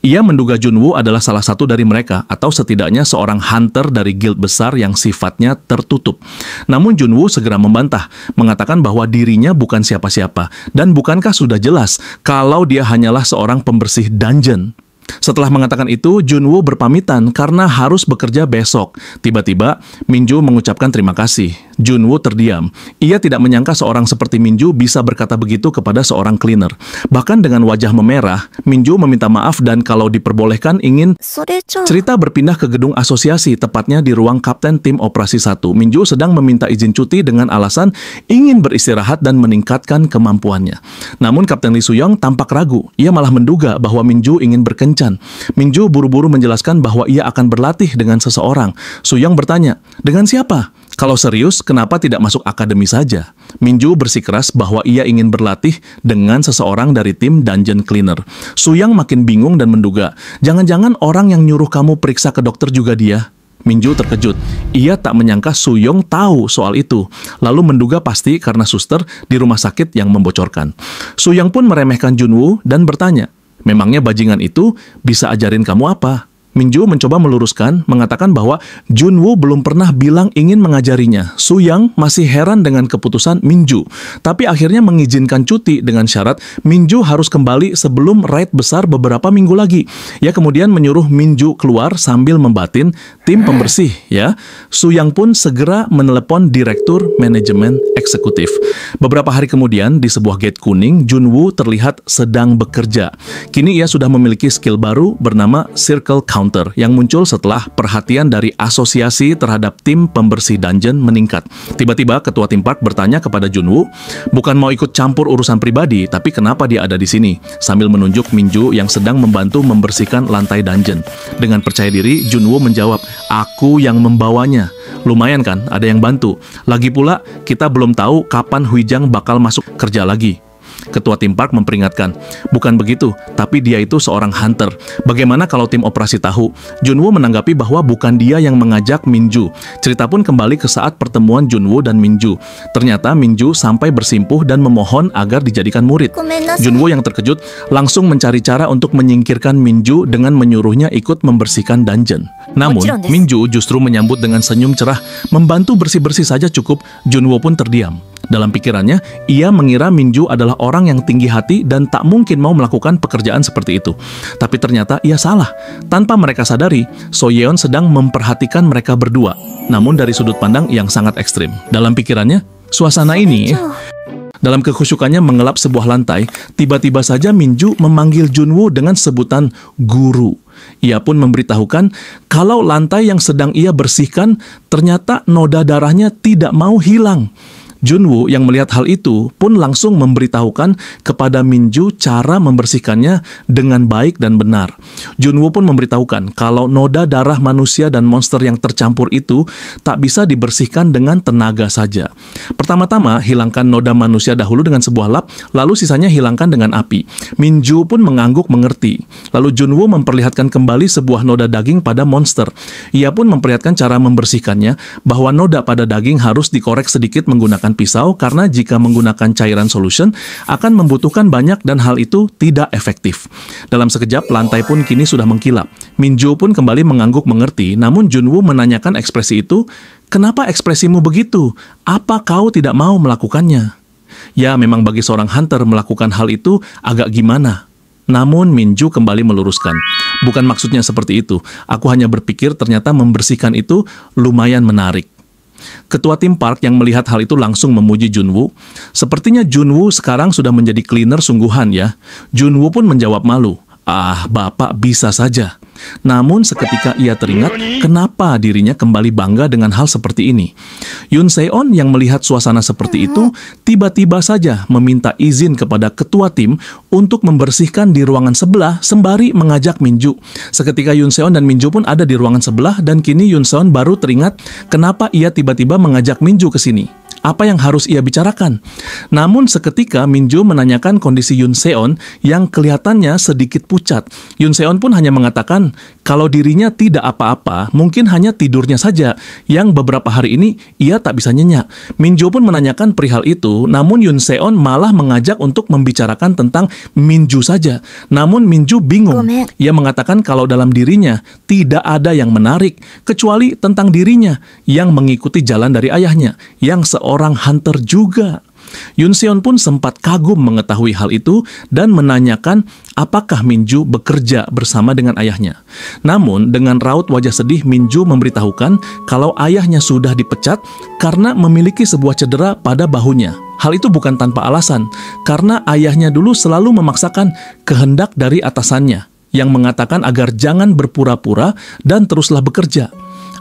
Ia menduga Junwoo adalah salah satu dari mereka, atau setidaknya seorang hunter dari guild besar yang sifatnya tertutup. Namun Junwoo segera membantah, mengatakan bahwa dirinya bukan siapa-siapa, dan bukankah sudah jelas kalau dia hanyalah seorang pembersih dungeon. Setelah mengatakan itu, Junwoo berpamitan karena harus bekerja besok. Tiba-tiba, Minju mengucapkan terima kasih. Junwoo terdiam. Ia tidak menyangka seorang seperti Minju bisa berkata begitu kepada seorang cleaner. Bahkan dengan wajah memerah, Minju meminta maaf dan kalau diperbolehkan ingin cerita berpindah ke gedung asosiasi, tepatnya di ruang Kapten Tim Operasi 1. Minju sedang meminta izin cuti dengan alasan ingin beristirahat dan meningkatkan kemampuannya. Namun Kapten Lee Soo-young tampak ragu. Ia malah menduga bahwa Minju ingin berkencan. Minju buru-buru menjelaskan bahwa ia akan berlatih dengan seseorang. Soo-young bertanya, "Dengan siapa? Kalau serius, kenapa tidak masuk akademi saja?" Minju bersikeras bahwa ia ingin berlatih dengan seseorang dari tim Dungeon Cleaner. Soo-young makin bingung dan menduga, jangan-jangan orang yang nyuruh kamu periksa ke dokter juga dia. Minju terkejut. Ia tak menyangka Soo-young tahu soal itu, lalu menduga pasti karena suster di rumah sakit yang membocorkan. Soo-young pun meremehkan Junwoo dan bertanya, "Memangnya bajingan itu bisa ajarin kamu apa?" Minju mencoba meluruskan, mengatakan bahwa Junwoo belum pernah bilang ingin mengajarinya. Soo-young masih heran dengan keputusan Minju, tapi akhirnya mengizinkan cuti dengan syarat Minju harus kembali sebelum raid besar beberapa minggu lagi. Ia kemudian menyuruh Minju keluar sambil membatin tim pembersih, ya. Soo-young pun segera menelepon Direktur Manajemen Eksekutif. Beberapa hari kemudian, di sebuah gate kuning, Junwoo terlihat sedang bekerja. Kini ia sudah memiliki skill baru bernama Circle Counter, yang muncul setelah perhatian dari asosiasi terhadap tim pembersih dungeon meningkat. Tiba-tiba ketua tim park bertanya kepada Junwoo, bukan mau ikut campur urusan pribadi, tapi kenapa dia ada di sini? Sambil menunjuk Minju yang sedang membantu membersihkan lantai dungeon. Dengan percaya diri, Junwoo menjawab, "Aku yang membawanya." Lumayan kan, ada yang bantu. Lagi pula, kita belum tahu kapan Huijang bakal masuk kerja lagi. Ketua tim Park memperingatkan, bukan begitu, tapi dia itu seorang hunter. Bagaimana kalau tim operasi tahu? Junwoo menanggapi bahwa bukan dia yang mengajak Minju. Cerita pun kembali ke saat pertemuan Junwoo dan Minju. Ternyata Minju sampai bersimpuh dan memohon agar dijadikan murid. Junwoo yang terkejut langsung mencari cara untuk menyingkirkan Minju dengan menyuruhnya ikut membersihkan dungeon. Namun, Minju justru menyambut dengan senyum cerah, membantu bersih-bersih saja cukup. Junwoo pun terdiam. Dalam pikirannya, ia mengira Minju adalah orang yang tinggi hati dan tak mungkin mau melakukan pekerjaan seperti itu. Tapi ternyata ia salah. Tanpa mereka sadari, So Yeon sedang memperhatikan mereka berdua, namun dari sudut pandang yang sangat ekstrim. Dalam pikirannya, suasana ini... Dalam kekhusyukannya mengelap sebuah lantai, tiba-tiba saja Minju memanggil Junwoo dengan sebutan guru. Ia pun memberitahukan kalau lantai yang sedang ia bersihkan ternyata noda darahnya tidak mau hilang. Junwoo yang melihat hal itu pun langsung memberitahukan kepada Minju cara membersihkannya dengan baik dan benar. Junwoo pun memberitahukan kalau noda darah manusia dan monster yang tercampur itu tak bisa dibersihkan dengan tenaga saja. Pertama-tama hilangkan noda manusia dahulu dengan sebuah lap, lalu sisanya hilangkan dengan api. Minju pun mengangguk mengerti. Lalu Junwoo memperlihatkan kembali sebuah noda daging pada monster. Ia pun memperlihatkan cara membersihkannya, bahwa noda pada daging harus dikorek sedikit menggunakan pisau karena jika menggunakan cairan solution akan membutuhkan banyak dan hal itu tidak efektif. Dalam sekejap lantai pun kini sudah mengkilap. Minju pun kembali mengangguk mengerti, namun Junwoo menanyakan ekspresi itu, "Kenapa ekspresimu begitu? Apa kau tidak mau melakukannya?" Ya, memang bagi seorang hunter melakukan hal itu agak gimana. Namun Minju kembali meluruskan, "Bukan maksudnya seperti itu. Aku hanya berpikir ternyata membersihkan itu lumayan menarik." Ketua tim Park yang melihat hal itu langsung memuji Junwoo. Sepertinya Junwoo sekarang sudah menjadi cleaner sungguhan ya. Junwoo pun menjawab malu, "Ah, Bapak bisa saja." Namun seketika ia teringat kenapa dirinya kembali bangga dengan hal seperti ini. Yoon Se-on yang melihat suasana seperti itu tiba-tiba saja meminta izin kepada ketua tim untuk membersihkan di ruangan sebelah sembari mengajak Minju. Seketika Yoon Se-on dan Minju pun ada di ruangan sebelah dan kini Yoon Se-on baru teringat kenapa ia tiba-tiba mengajak Minju ke sini. Apa yang harus ia bicarakan? Namun seketika Minju menanyakan kondisi Yoon Se-on yang kelihatannya sedikit pucat. Yoon Se-on pun hanya mengatakan kalau dirinya tidak apa-apa, mungkin hanya tidurnya saja, yang beberapa hari ini ia tak bisa nyenyak. Minju pun menanyakan perihal itu, namun Yoon Se-on malah mengajak untuk membicarakan tentang Minju saja. Namun Minju bingung. Ia mengatakan kalau dalam dirinya tidak ada yang menarik, kecuali tentang dirinya yang mengikuti jalan dari ayahnya, yang seorang hunter juga. Yoon Se-on pun sempat kagum mengetahui hal itu dan menanyakan apakah Minju bekerja bersama dengan ayahnya. Namun dengan raut wajah sedih Minju memberitahukan kalau ayahnya sudah dipecat karena memiliki sebuah cedera pada bahunya. Hal itu bukan tanpa alasan, karena ayahnya dulu selalu memaksakan kehendak dari atasannya yang mengatakan agar jangan berpura-pura dan teruslah bekerja.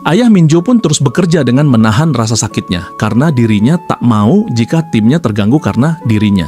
Ayah Minju pun terus bekerja dengan menahan rasa sakitnya karena dirinya tak mau jika timnya terganggu karena dirinya.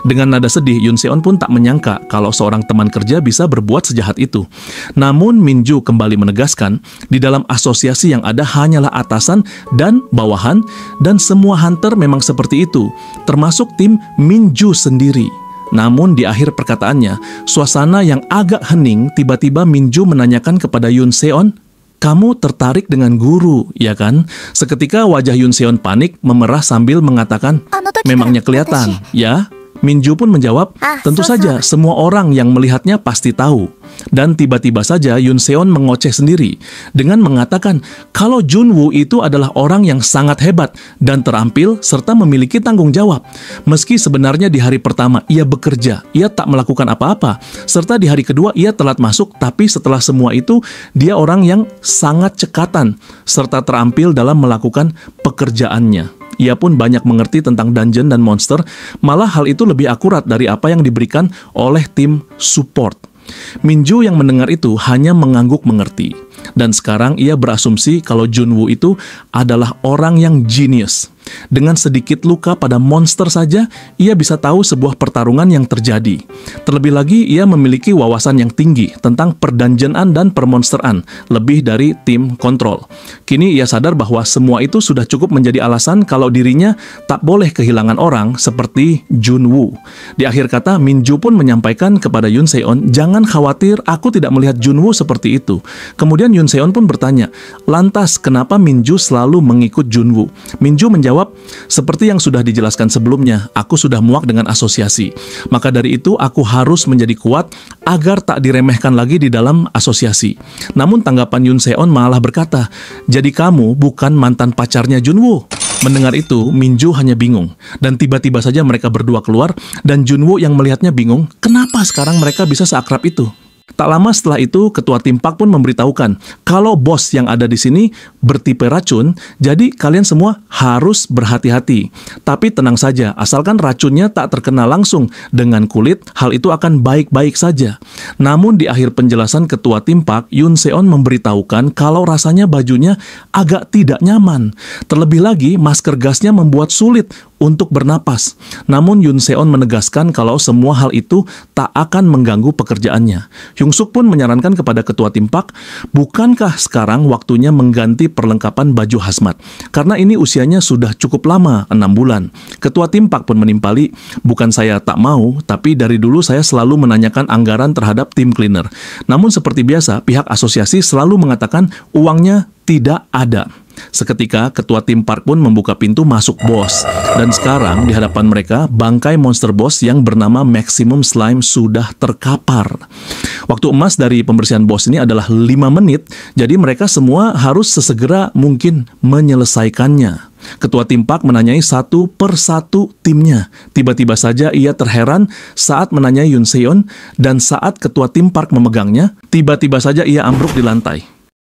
Dengan nada sedih, Yoon Se-on pun tak menyangka kalau seorang teman kerja bisa berbuat sejahat itu. Namun Minju kembali menegaskan, di dalam asosiasi yang ada hanyalah atasan dan bawahan, dan semua hunter memang seperti itu, termasuk tim Minju sendiri. Namun di akhir perkataannya, suasana yang agak hening, tiba-tiba Minju menanyakan kepada Yoon Se-on, "Kamu tertarik dengan guru, ya kan?" Seketika wajah Yoon Se-on panik, memerah sambil mengatakan, "Memangnya kelihatan, ya?" Minju pun menjawab, "Tentu saja, semua orang yang melihatnya pasti tahu." Dan tiba-tiba saja Yoon Se-on mengoceh sendiri dengan mengatakan kalau Junwoo itu adalah orang yang sangat hebat dan terampil serta memiliki tanggung jawab. Meski sebenarnya di hari pertama ia bekerja, ia tak melakukan apa-apa, serta di hari kedua ia telat masuk, tapi setelah semua itu dia orang yang sangat cekatan serta terampil dalam melakukan pekerjaannya. Ia pun banyak mengerti tentang dungeon dan monster, malah hal itu lebih akurat dari apa yang diberikan oleh tim support. Minju yang mendengar itu hanya mengangguk mengerti. Dan sekarang ia berasumsi kalau Junwoo itu adalah orang yang genius. Dengan sedikit luka pada monster saja, ia bisa tahu sebuah pertarungan yang terjadi. Terlebih lagi, ia memiliki wawasan yang tinggi tentang perdanjenan dan permonsteran, lebih dari tim kontrol. Kini ia sadar bahwa semua itu sudah cukup menjadi alasan kalau dirinya tak boleh kehilangan orang seperti Junwoo. Di akhir kata, Minju pun menyampaikan kepada Yoon Se-on, "Jangan khawatir, aku tidak melihat Junwoo seperti itu." Kemudian Yoon Se-on pun bertanya, "Lantas kenapa Minju selalu mengikut Junwoo?" Minju menjawab, "Seperti yang sudah dijelaskan sebelumnya, aku sudah muak dengan asosiasi. Maka dari itu aku harus menjadi kuat agar tak diremehkan lagi di dalam asosiasi." Namun tanggapan Yoon Se-on malah berkata, "Jadi kamu bukan mantan pacarnya Junwoo?" Mendengar itu, Minju hanya bingung. Dan tiba-tiba saja mereka berdua keluar, dan Junwoo yang melihatnya bingung, kenapa sekarang mereka bisa seakrab itu? Tak lama setelah itu, ketua tim Park pun memberitahukan kalau bos yang ada di sini bertipe racun, jadi kalian semua harus berhati-hati. Tapi tenang saja, asalkan racunnya tak terkena langsung dengan kulit, hal itu akan baik-baik saja. Namun di akhir penjelasan ketua tim Park, Yoon Se-on memberitahukan kalau rasanya bajunya agak tidak nyaman. Terlebih lagi, masker gasnya membuat sulit untuk bernapas. Namun Yoon Se-on menegaskan kalau semua hal itu tak akan mengganggu pekerjaannya. Hyung Suk pun menyarankan kepada ketua tim Park, bukankah sekarang waktunya mengganti perlengkapan baju hazmat? Karena ini usianya sudah cukup lama, 6 bulan. Ketua tim Park pun menimpali, bukan saya tak mau, tapi dari dulu saya selalu menanyakan anggaran terhadap tim cleaner. Namun seperti biasa, pihak asosiasi selalu mengatakan uangnya tidak ada. Seketika, ketua tim Park pun membuka pintu masuk bos. Dan sekarang, di hadapan mereka, bangkai monster boss yang bernama Maximum Slime sudah terkapar. Waktu emas dari pembersihan bos ini adalah 5 menit, jadi mereka semua harus sesegera mungkin menyelesaikannya. Ketua tim Park menanyai satu persatu timnya. Tiba-tiba saja ia terheran saat menanyai Yoon Se-on, dan saat ketua tim Park memegangnya, tiba-tiba saja ia ambruk di lantai.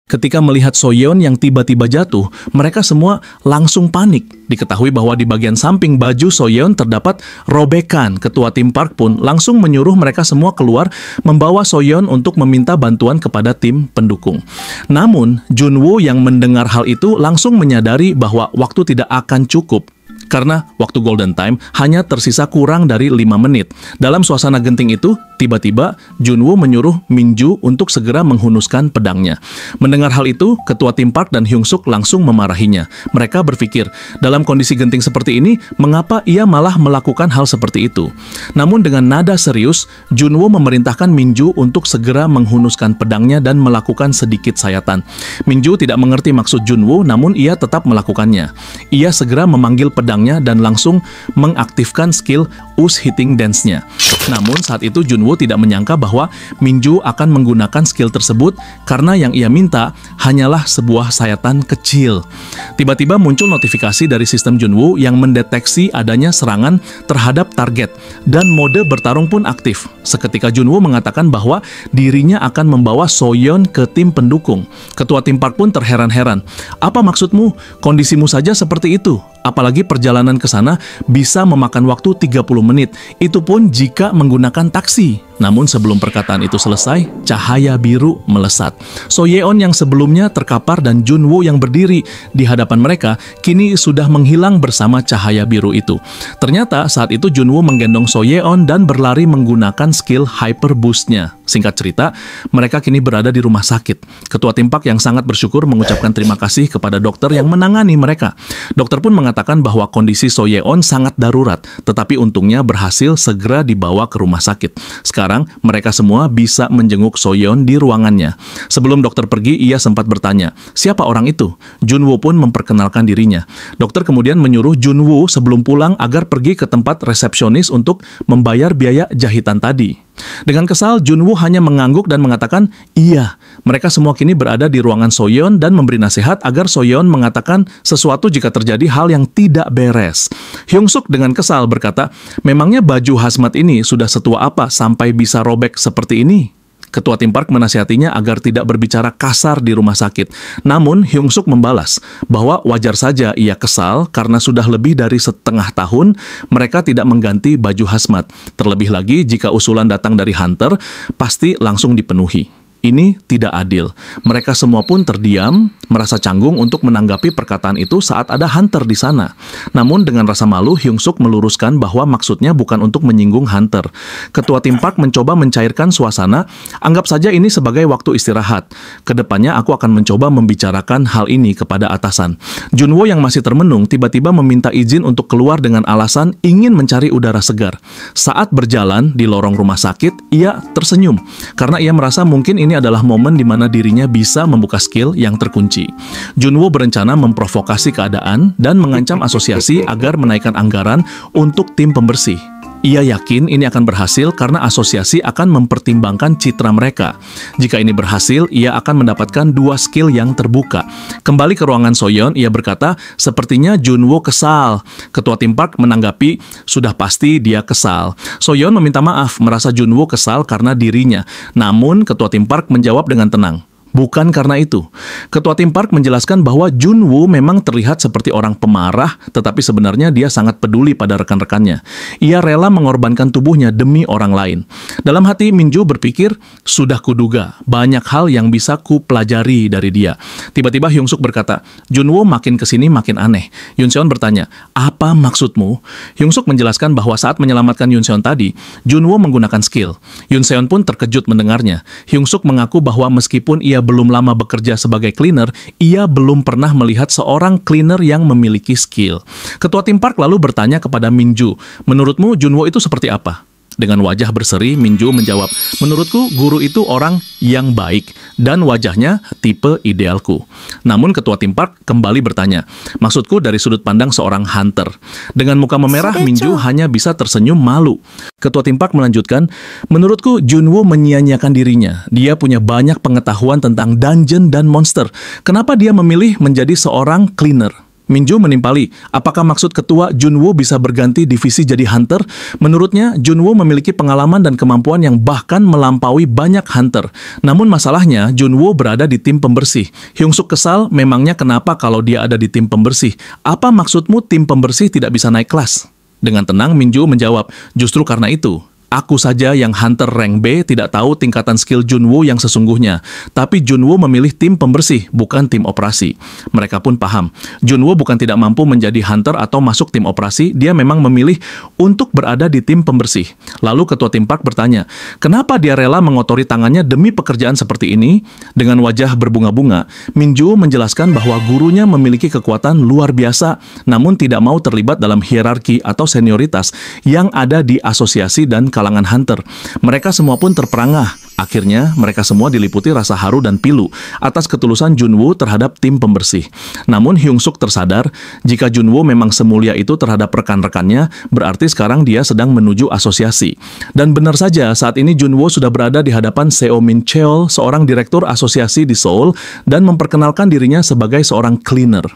Ketika melihat So-yeon yang tiba-tiba jatuh, mereka semua langsung panik. Diketahui bahwa di bagian samping baju So-yeon terdapat robekan. Ketua tim Park pun langsung menyuruh mereka semua keluar membawa So-yeon untuk meminta bantuan kepada tim pendukung. Namun, Junwoo yang mendengar hal itu langsung menyadari bahwa waktu tidak akan cukup. Karena waktu golden time hanya tersisa kurang dari 5 menit. Dalam suasana genting itu, tiba-tiba Junwoo menyuruh Minju untuk segera menghunuskan pedangnya. Mendengar hal itu, ketua tim Park dan Hyung Suk langsung memarahinya. Mereka berpikir, dalam kondisi genting seperti ini, mengapa ia malah melakukan hal seperti itu? Namun dengan nada serius, Junwoo memerintahkan Minju untuk segera menghunuskan pedangnya dan melakukan sedikit sayatan. Minju tidak mengerti maksud Junwoo, namun ia tetap melakukannya. Ia segera memanggil pedangnya dan langsung mengaktifkan skill Us Hitting Dance-nya. Namun saat itu Junwoo tidak menyangka bahwa Minju akan menggunakan skill tersebut karena yang ia minta hanyalah sebuah sayatan kecil. Tiba-tiba muncul notifikasi dari sistem Junwoo yang mendeteksi adanya serangan terhadap target dan mode bertarung pun aktif. Seketika Junwoo mengatakan bahwa dirinya akan membawa So-yeon ke tim pendukung. Ketua tim Park pun terheran-heran. "Apa maksudmu? Kondisimu saja seperti itu. Apalagi perjalanan ke sana bisa memakan waktu 30 menit. Itu pun jika menggunakan taksi." Namun sebelum perkataan itu selesai, cahaya biru melesat. So-yeon yang sebelumnya terkapar dan Junwoo yang berdiri di hadapan mereka kini sudah menghilang bersama cahaya biru itu. Ternyata saat itu Junwoo menggendong So-yeon dan berlari menggunakan skill Hyper Boost-nya. Singkat cerita, mereka kini berada di rumah sakit. Ketua tim Park yang sangat bersyukur mengucapkan terima kasih kepada dokter yang menangani mereka. Dokter pun mengatakan bahwa kondisi So-yeon sangat darurat, tetapi untungnya berhasil segera dibawa ke rumah sakit. Sekarang, mereka semua bisa menjenguk So-yeon di ruangannya. Sebelum dokter pergi, ia sempat bertanya, "Siapa orang itu?" Junwoo pun memperkenalkan dirinya. Dokter kemudian menyuruh Junwoo sebelum pulang agar pergi ke tempat resepsionis untuk membayar biaya jahitan tadi. Dengan kesal, Junwoo hanya mengangguk dan mengatakan, "Iya." Mereka semua kini berada di ruangan So-yeon dan memberi nasihat agar So-yeon mengatakan sesuatu jika terjadi hal yang tidak beres. Hyung Suk dengan kesal berkata, "Memangnya baju hazmat ini sudah setua apa sampai bisa robek seperti ini?" Ketua tim Park menasihatinya agar tidak berbicara kasar di rumah sakit. Namun Hyung Suk membalas bahwa wajar saja ia kesal karena sudah lebih dari setengah tahun mereka tidak mengganti baju hazmat. Terlebih lagi jika usulan datang dari Hunter, pasti langsung dipenuhi. Ini tidak adil. Mereka semua pun terdiam, merasa canggung untuk menanggapi perkataan itu saat ada Hunter di sana. Namun dengan rasa malu, Hyung Suk meluruskan bahwa maksudnya bukan untuk menyinggung Hunter. Ketua Tim Park mencoba mencairkan suasana, anggap saja ini sebagai waktu istirahat. Kedepannya aku akan mencoba membicarakan hal ini kepada atasan. Junwo yang masih termenung tiba-tiba meminta izin untuk keluar dengan alasan ingin mencari udara segar. Saat berjalan di lorong rumah sakit, ia tersenyum karena ia merasa mungkin ini adalah momen di mana dirinya bisa membuka skill yang terkunci. Junwo berencana memprovokasi keadaan dan mengancam asosiasi agar menaikkan anggaran untuk tim pembersih. Ia yakin ini akan berhasil karena asosiasi akan mempertimbangkan citra mereka. Jika ini berhasil, ia akan mendapatkan 2 skill yang terbuka. Kembali ke ruangan Soyeon, ia berkata, sepertinya Junwo kesal. Ketua Tim Park menanggapi, sudah pasti dia kesal. Soyeon meminta maaf, merasa Junwo kesal karena dirinya. Namun, Ketua Tim Park menjawab dengan tenang. Bukan karena itu. Ketua Tim Park menjelaskan bahwa Junwo memang terlihat seperti orang pemarah, tetapi sebenarnya dia sangat peduli pada rekan-rekannya. Ia rela mengorbankan tubuhnya demi orang lain. Dalam hati, Minju berpikir, sudah kuduga, banyak hal yang bisa kupelajari dari dia. Tiba-tiba Hyung Suk berkata, Junwo makin kesini makin aneh. Yoon Seon bertanya, apa maksudmu? Hyung Suk menjelaskan bahwa saat menyelamatkan Yoon Seon tadi, Junwo menggunakan skill. Yoon Seon pun terkejut mendengarnya. Hyung Suk mengaku bahwa meskipun ia belum lama bekerja sebagai cleaner, ia belum pernah melihat seorang cleaner yang memiliki skill. Ketua Tim Park lalu bertanya kepada Minju, menurutmu Junwo itu seperti apa? Dengan wajah berseri, Minju menjawab, menurutku guru itu orang yang baik dan wajahnya tipe idealku. Namun Ketua Tim Park kembali bertanya, maksudku dari sudut pandang seorang hunter. Dengan muka memerah, Minju hanya bisa tersenyum malu. Ketua Tim Park melanjutkan, menurutku Junwo menyia-nyiakan dirinya. Dia punya banyak pengetahuan tentang dungeon dan monster. Kenapa dia memilih menjadi seorang cleaner? Minju menimpali, apakah maksud ketua Junwo bisa berganti divisi jadi hunter? Menurutnya, Junwo memiliki pengalaman dan kemampuan yang bahkan melampaui banyak hunter. Namun masalahnya, Junwo berada di tim pembersih. Hyung Suk kesal, memangnya kenapa kalau dia ada di tim pembersih? Apa maksudmu tim pembersih tidak bisa naik kelas? Dengan tenang, Minju menjawab, justru karena itu. Aku saja yang hunter rank B tidak tahu tingkatan skill Junwo yang sesungguhnya. Tapi Junwo memilih tim pembersih, bukan tim operasi. Mereka pun paham. Junwo bukan tidak mampu menjadi hunter atau masuk tim operasi, dia memang memilih untuk berada di tim pembersih. Lalu Ketua Tim Park bertanya, kenapa dia rela mengotori tangannya demi pekerjaan seperti ini? Dengan wajah berbunga-bunga, Minju menjelaskan bahwa gurunya memiliki kekuatan luar biasa, namun tidak mau terlibat dalam hierarki atau senioritas yang ada di asosiasi dan kalangan hunter. Mereka semua pun terperangah. Akhirnya, mereka semua diliputi rasa haru dan pilu atas ketulusan Junwo terhadap tim pembersih. Namun Hyung Suk tersadar, jika Junwo memang semulia itu terhadap rekan-rekannya, berarti sekarang dia sedang menuju asosiasi. Dan benar saja, saat ini Junwo sudah berada di hadapan Seo Min Cheol, seorang direktur asosiasi di Seoul, dan memperkenalkan dirinya sebagai seorang cleaner.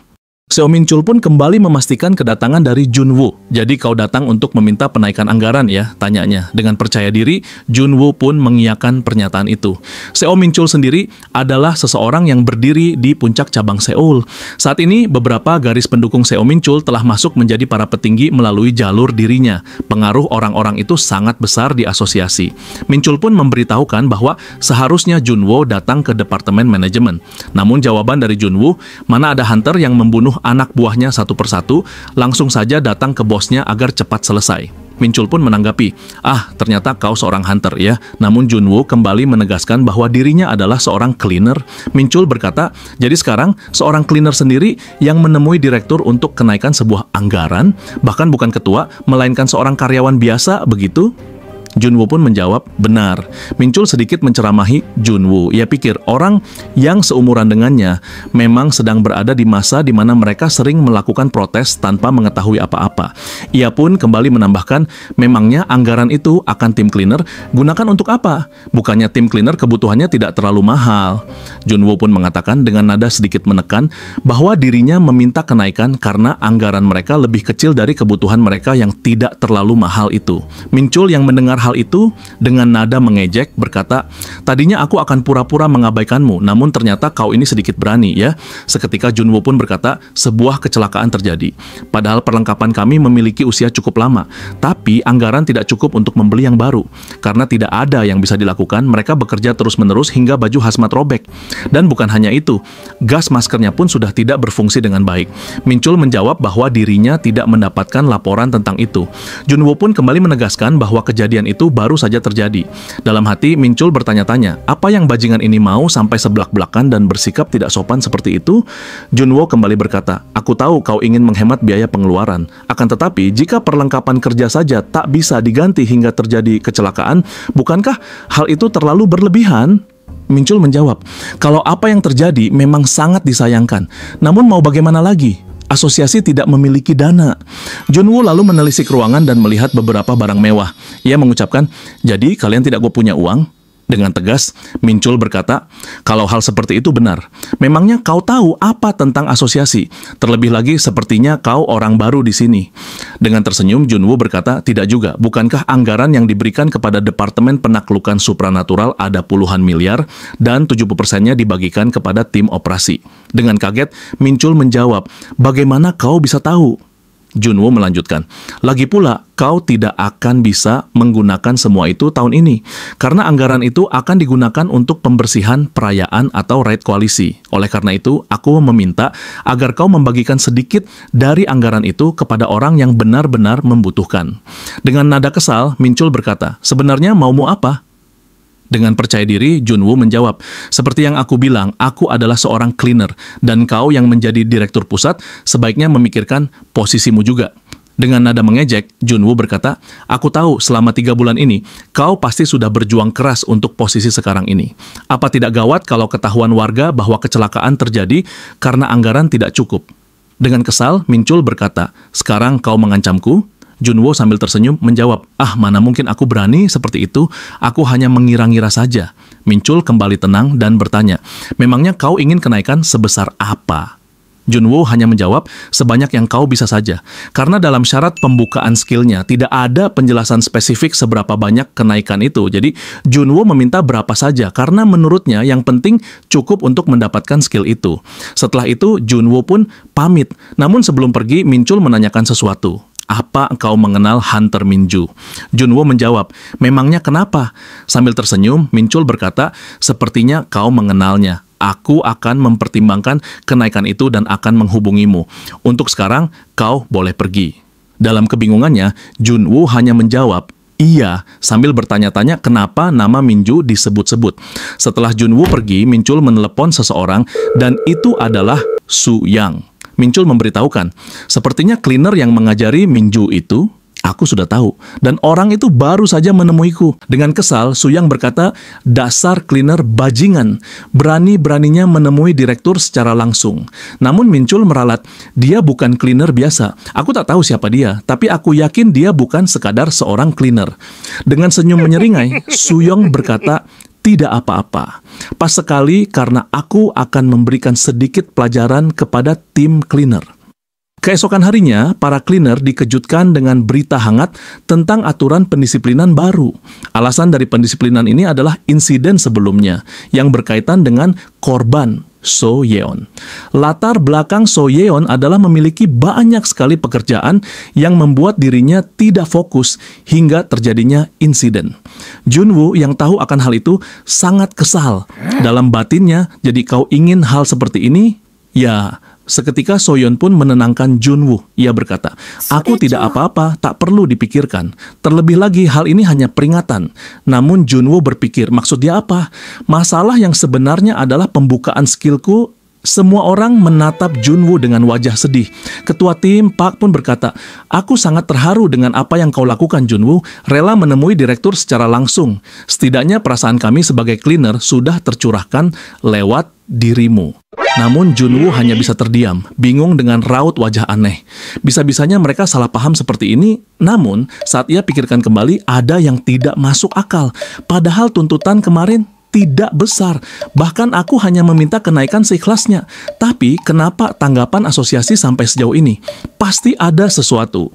Seo Min Chul pun kembali memastikan kedatangan dari Junwo. Jadi kau datang untuk meminta penaikan anggaran ya, tanyanya. Dengan percaya diri, Junwo pun mengiyakan pernyataan itu. Seo Min Chul sendiri adalah seseorang yang berdiri di puncak cabang Seoul. Saat ini, beberapa garis pendukung Seo Min Chul telah masuk menjadi para petinggi melalui jalur dirinya. Pengaruh orang-orang itu sangat besar di asosiasi. Min Chul pun memberitahukan bahwa seharusnya Junwo datang ke departemen manajemen. Namun jawaban dari Junwo, mana ada hunter yang membunuh anak buahnya satu persatu, langsung saja datang ke bosnya agar cepat selesai. Min Chul pun menanggapi, ternyata kau seorang hunter ya. Namun Junwo kembali menegaskan bahwa dirinya adalah seorang cleaner. Min Chul berkata, jadi sekarang seorang cleaner sendiri yang menemui direktur untuk kenaikan sebuah anggaran, bahkan bukan ketua, melainkan seorang karyawan biasa, begitu? Junwo pun menjawab, benar. Min Chul sedikit menceramahi Junwo. Ia pikir orang yang seumuran dengannya memang sedang berada di masa di mana mereka sering melakukan protes tanpa mengetahui apa-apa. Ia pun kembali menambahkan, memangnya anggaran itu akan tim cleaner gunakan untuk apa? Bukannya tim cleaner kebutuhannya tidak terlalu mahal. Junwo pun mengatakan dengan nada sedikit menekan bahwa dirinya meminta kenaikan karena anggaran mereka lebih kecil dari kebutuhan mereka yang tidak terlalu mahal itu. Min Chul yang mendengar hal itu dengan nada mengejek berkata, "Tadinya aku akan pura-pura mengabaikanmu, namun ternyata kau ini sedikit berani ya." Seketika Junwoo pun berkata, "Sebuah kecelakaan terjadi. Padahal perlengkapan kami memiliki usia cukup lama, tapi anggaran tidak cukup untuk membeli yang baru. Karena tidak ada yang bisa dilakukan, mereka bekerja terus-menerus hingga baju hazmat robek. Dan bukan hanya itu, gas maskernya pun sudah tidak berfungsi dengan baik." Min-chul menjawab bahwa dirinya tidak mendapatkan laporan tentang itu. Junwoo pun kembali menegaskan bahwa kejadian itu baru saja terjadi. Dalam hati, Min-chul bertanya-tanya, apa yang bajingan ini mau sampai sebelak-belakan dan bersikap tidak sopan seperti itu? Junwoo kembali berkata, "Aku tahu kau ingin menghemat biaya pengeluaran. Akan tetapi, jika perlengkapan kerja saja tak bisa diganti hingga terjadi kecelakaan, bukankah hal itu terlalu berlebihan?" Min-chul menjawab, "Kalau apa yang terjadi memang sangat disayangkan. Namun mau bagaimana lagi? Asosiasi tidak memiliki dana." Junwoo lalu menelisik ruangan dan melihat beberapa barang mewah. Ia mengucapkan, "Jadi kalian tidak punya uang?" Dengan tegas, Min-chul berkata, "Kalau hal seperti itu benar, memangnya kau tahu apa tentang asosiasi? Terlebih lagi sepertinya kau orang baru di sini." Dengan tersenyum, Junwoo berkata, "Tidak juga. Bukankah anggaran yang diberikan kepada Departemen Penaklukan Supranatural ada puluhan miliar dan 70%-nya dibagikan kepada tim operasi?" Dengan kaget, Min-chul menjawab, "Bagaimana kau bisa tahu?" Junwoo melanjutkan, "Lagi pula, kau tidak akan bisa menggunakan semua itu tahun ini, karena anggaran itu akan digunakan untuk pembersihan perayaan atau raid koalisi. Oleh karena itu, aku meminta agar kau membagikan sedikit dari anggaran itu kepada orang yang benar-benar membutuhkan." Dengan nada kesal, Min-chul berkata, "Sebenarnya maumu apa?" Dengan percaya diri, Junwoo menjawab, "Seperti yang aku bilang, aku adalah seorang cleaner, dan kau yang menjadi direktur pusat sebaiknya memikirkan posisimu juga." Dengan nada mengejek, Junwoo berkata, "Aku tahu selama 3 bulan ini, kau pasti sudah berjuang keras untuk posisi sekarang ini. Apa tidak gawat kalau ketahuan warga bahwa kecelakaan terjadi karena anggaran tidak cukup?" Dengan kesal, Min-chul berkata, "Sekarang kau mengancamku?" Junwoo sambil tersenyum menjawab, "Mana mungkin aku berani seperti itu, aku hanya mengira-ngira saja." Min-chul kembali tenang dan bertanya, "Memangnya kau ingin kenaikan sebesar apa?" Junwoo hanya menjawab, "Sebanyak yang kau bisa saja." Karena dalam syarat pembukaan skillnya tidak ada penjelasan spesifik seberapa banyak kenaikan itu. Jadi Junwoo meminta berapa saja karena menurutnya yang penting cukup untuk mendapatkan skill itu. Setelah itu Junwoo pun pamit. Namun sebelum pergi, Min-chul menanyakan sesuatu. "Apa engkau mengenal Hunter Minju?" Junwoo menjawab, "Memangnya kenapa?" Sambil tersenyum, Min-chul berkata, "Sepertinya kau mengenalnya. Aku akan mempertimbangkan kenaikan itu dan akan menghubungimu. Untuk sekarang, kau boleh pergi." Dalam kebingungannya, Junwoo hanya menjawab, "Iya," sambil bertanya-tanya kenapa nama Minju disebut-sebut. Setelah Junwoo pergi, Min-chul menelepon seseorang dan itu adalah Su Yang. Min-chul memberitahukan, "Sepertinya cleaner yang mengajari Minju itu, aku sudah tahu, dan orang itu baru saja menemuiku." Dengan kesal, Su Yang berkata, "Dasar cleaner bajingan, berani-beraninya menemui direktur secara langsung." Namun Min-chul meralat, "Dia bukan cleaner biasa. Aku tak tahu siapa dia, tapi aku yakin dia bukan sekadar seorang cleaner." Dengan senyum menyeringai, Su Yang berkata, "Tidak apa-apa. Pas sekali karena aku akan memberikan sedikit pelajaran kepada tim cleaner." Keesokan harinya, para cleaner dikejutkan dengan berita hangat tentang aturan pendisiplinan baru. Alasan dari pendisiplinan ini adalah insiden sebelumnya yang berkaitan dengan korban So Yeon. Latar belakang So Yeon adalah memiliki banyak sekali pekerjaan yang membuat dirinya tidak fokus hingga terjadinya insiden. Junwoo yang tahu akan hal itu sangat kesal. Dalam batinnya, "Jadi kau ingin hal seperti ini?" Ya, seketika So Yeon pun menenangkan Junwoo. Ia berkata, "Aku tidak apa-apa, tak perlu dipikirkan. Terlebih lagi hal ini hanya peringatan." Namun Junwoo berpikir, maksud dia apa? Masalah yang sebenarnya adalah pembukaan skillku. Semua orang menatap Junwoo dengan wajah sedih. Ketua tim Park pun berkata, "Aku sangat terharu dengan apa yang kau lakukan, Junwoo. Rela menemui direktur secara langsung. Setidaknya perasaan kami sebagai cleaner sudah tercurahkan lewat dirimu." Namun Junwoo hanya bisa terdiam, bingung dengan raut wajah aneh. Bisa-bisanya mereka salah paham seperti ini, namun saat ia pikirkan kembali ada yang tidak masuk akal. Padahal tuntutan kemarin tidak besar, bahkan aku hanya meminta kenaikan seikhlasnya. Tapi kenapa tanggapan asosiasi sampai sejauh ini? Pasti ada sesuatu.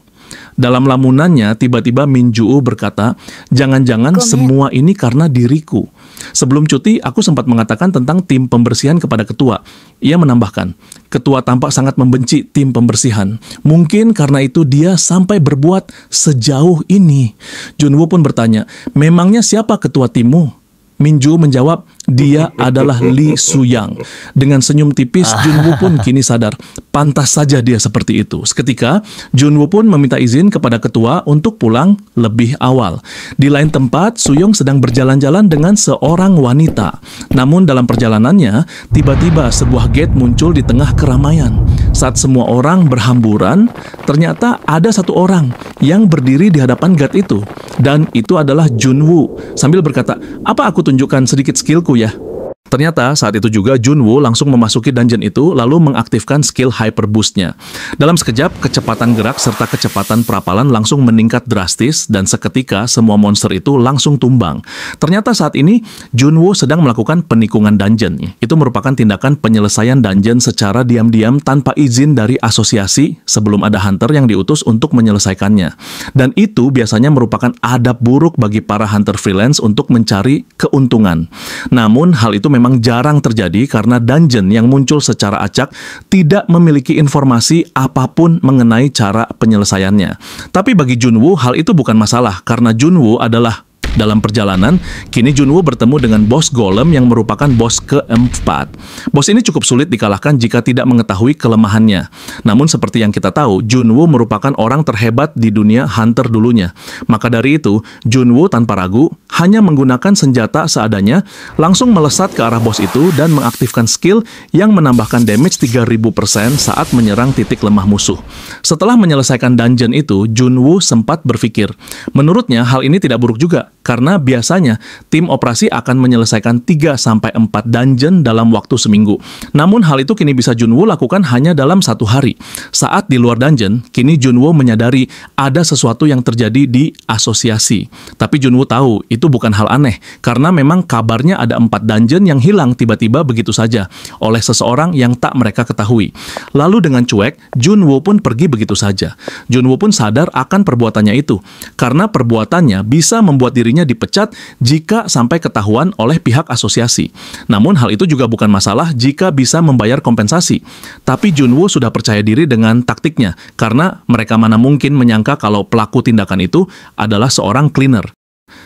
Dalam lamunannya, tiba-tiba Min Joo berkata, "Jangan-jangan semua ini karena diriku. Sebelum cuti, aku sempat mengatakan tentang tim pembersihan kepada ketua." Ia menambahkan, "Ketua tampak sangat membenci tim pembersihan. Mungkin karena itu dia sampai berbuat sejauh ini." Junwoo pun bertanya, "Memangnya siapa ketua timmu?" Min Joo menjawab, "Dia adalah Lee Soo-young." Dengan senyum tipis, Junwoo pun kini sadar, pantas saja dia seperti itu. Seketika, Junwoo pun meminta izin kepada ketua untuk pulang lebih awal. Di lain tempat, Soo-young sedang berjalan-jalan dengan seorang wanita. Namun dalam perjalanannya, tiba-tiba sebuah gate muncul di tengah keramaian. Saat semua orang berhamburan, ternyata ada satu orang yang berdiri di hadapan gate itu. Dan itu adalah Junwoo, sambil berkata, "Apa aku tunjukkan sedikit skillku ya?" Ternyata saat itu juga Junwoo langsung memasuki dungeon itu lalu mengaktifkan skill Hyper Boost-nya. Dalam sekejap, kecepatan gerak serta kecepatan perapalan langsung meningkat drastis dan seketika semua monster itu langsung tumbang. Ternyata saat ini Junwoo sedang melakukan penikungan dungeon. Itu merupakan tindakan penyelesaian dungeon secara diam-diam tanpa izin dari asosiasi sebelum ada hunter yang diutus untuk menyelesaikannya. Dan itu biasanya merupakan adab buruk bagi para hunter freelance untuk mencari keuntungan. Namun hal itu memang jarang terjadi karena dungeon yang muncul secara acak tidak memiliki informasi apapun mengenai cara penyelesaiannya. Tapi bagi Junwoo hal itu bukan masalah karena Junwoo adalah dalam perjalanan, kini Junwoo bertemu dengan bos golem yang merupakan bos keempat. Bos ini cukup sulit dikalahkan jika tidak mengetahui kelemahannya. Namun seperti yang kita tahu, Junwoo merupakan orang terhebat di dunia hunter dulunya. Maka dari itu, Junwoo tanpa ragu hanya menggunakan senjata seadanya, langsung melesat ke arah bos itu dan mengaktifkan skill yang menambahkan damage 3000% saat menyerang titik lemah musuh. Setelah menyelesaikan dungeon itu, Junwoo sempat berpikir, menurutnya hal ini tidak buruk juga. Karena biasanya tim operasi akan menyelesaikan 3-4 dungeon dalam waktu seminggu. Namun hal itu kini bisa Junwoo lakukan hanya dalam 1 hari. Saat di luar dungeon, kini Junwoo menyadari ada sesuatu yang terjadi di asosiasi. Tapi Junwoo tahu itu bukan hal aneh, karena memang kabarnya ada 4 dungeon yang hilang tiba-tiba begitu saja oleh seseorang yang tak mereka ketahui. Lalu dengan cuek, Junwoo pun pergi begitu saja. Junwoo pun sadar akan perbuatannya itu, karena perbuatannya bisa membuat dirinya dipecat jika sampai ketahuan oleh pihak asosiasi. Namun hal itu juga bukan masalah jika bisa membayar kompensasi. Tapi Junwoo sudah percaya diri dengan taktiknya, karena mereka mana mungkin menyangka kalau pelaku tindakan itu adalah seorang cleaner.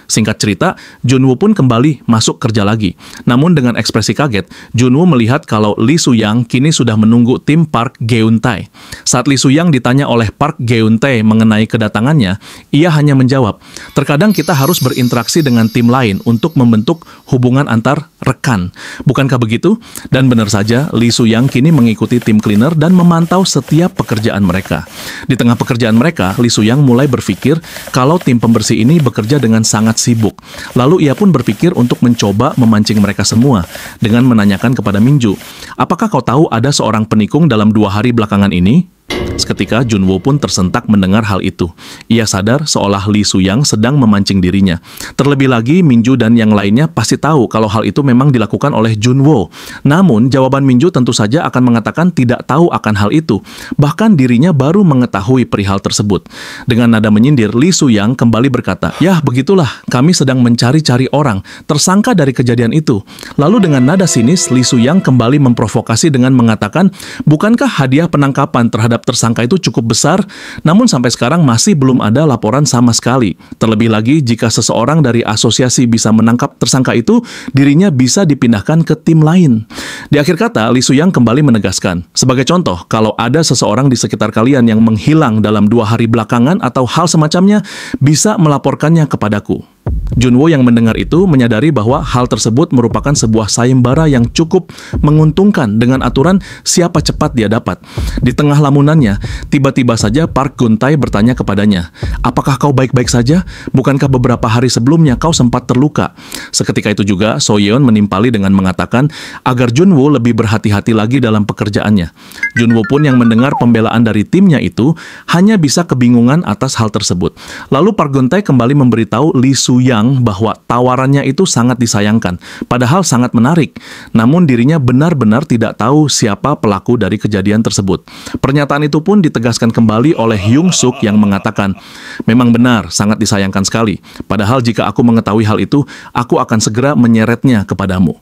Singkat cerita, Junwoo pun kembali masuk kerja lagi. Namun dengan ekspresi kaget, Junwoo melihat kalau Lee Soo-young kini sudah menunggu tim Park Geun-tae. Saat Lee Soo-young ditanya oleh Park Geun-tae mengenai kedatangannya, ia hanya menjawab, "Terkadang kita harus berinteraksi dengan tim lain untuk membentuk hubungan antar rekan. Bukankah begitu?" Dan benar saja, Lee Soo-young kini mengikuti tim cleaner dan memantau setiap pekerjaan mereka. Di tengah pekerjaan mereka, Lee Soo-young mulai berpikir kalau tim pembersih ini bekerja dengan sangat sibuk. Lalu ia pun berpikir untuk mencoba memancing mereka semua dengan menanyakan kepada Min Joo, "Apakah kau tahu ada seorang penikung dalam 2 hari belakangan ini?" Seketika Junwoo pun tersentak mendengar hal itu. Ia sadar seolah Lee Soo-young sedang memancing dirinya. Terlebih lagi, Min Joo dan yang lainnya pasti tahu kalau hal itu memang dilakukan oleh Junwoo. Namun, jawaban Min Joo tentu saja akan mengatakan tidak tahu akan hal itu. Bahkan dirinya baru mengetahui perihal tersebut. Dengan nada menyindir, Lee Soo-young kembali berkata, "Ya, begitulah, kami sedang mencari-cari orang tersangka dari kejadian itu." Lalu dengan nada sinis, Lee Soo-young kembali memprovokasi dengan mengatakan, "Bukankah hadiah penangkapan terhadap tersangka itu cukup besar, namun sampai sekarang masih belum ada laporan sama sekali. Terlebih lagi, jika seseorang dari asosiasi bisa menangkap tersangka itu, dirinya bisa dipindahkan ke tim lain." Di akhir kata, Lee Soo-young kembali menegaskan, "Sebagai contoh, kalau ada seseorang di sekitar kalian yang menghilang dalam 2 hari belakangan atau hal semacamnya, bisa melaporkannya kepadaku." Junwoo yang mendengar itu menyadari bahwa hal tersebut merupakan sebuah sayembara yang cukup menguntungkan dengan aturan siapa cepat dia dapat. Di tengah lamunannya, tiba-tiba saja Park Geun-tae bertanya kepadanya, "Apakah kau baik-baik saja? Bukankah beberapa hari sebelumnya kau sempat terluka?" Seketika itu juga, So Yeon menimpali dengan mengatakan agar Junwoo lebih berhati-hati lagi dalam pekerjaannya. Junwoo pun yang mendengar pembelaan dari timnya itu hanya bisa kebingungan atas hal tersebut. Lalu Park Geun-tae kembali memberitahu Lee Soo-young bilang bahwa tawarannya itu sangat disayangkan, padahal sangat menarik. Namun dirinya benar-benar tidak tahu siapa pelaku dari kejadian tersebut. Pernyataan itu pun ditegaskan kembali oleh Hyung Suk yang mengatakan, memang benar, sangat disayangkan sekali. Padahal jika aku mengetahui hal itu, aku akan segera menyeretnya kepadamu.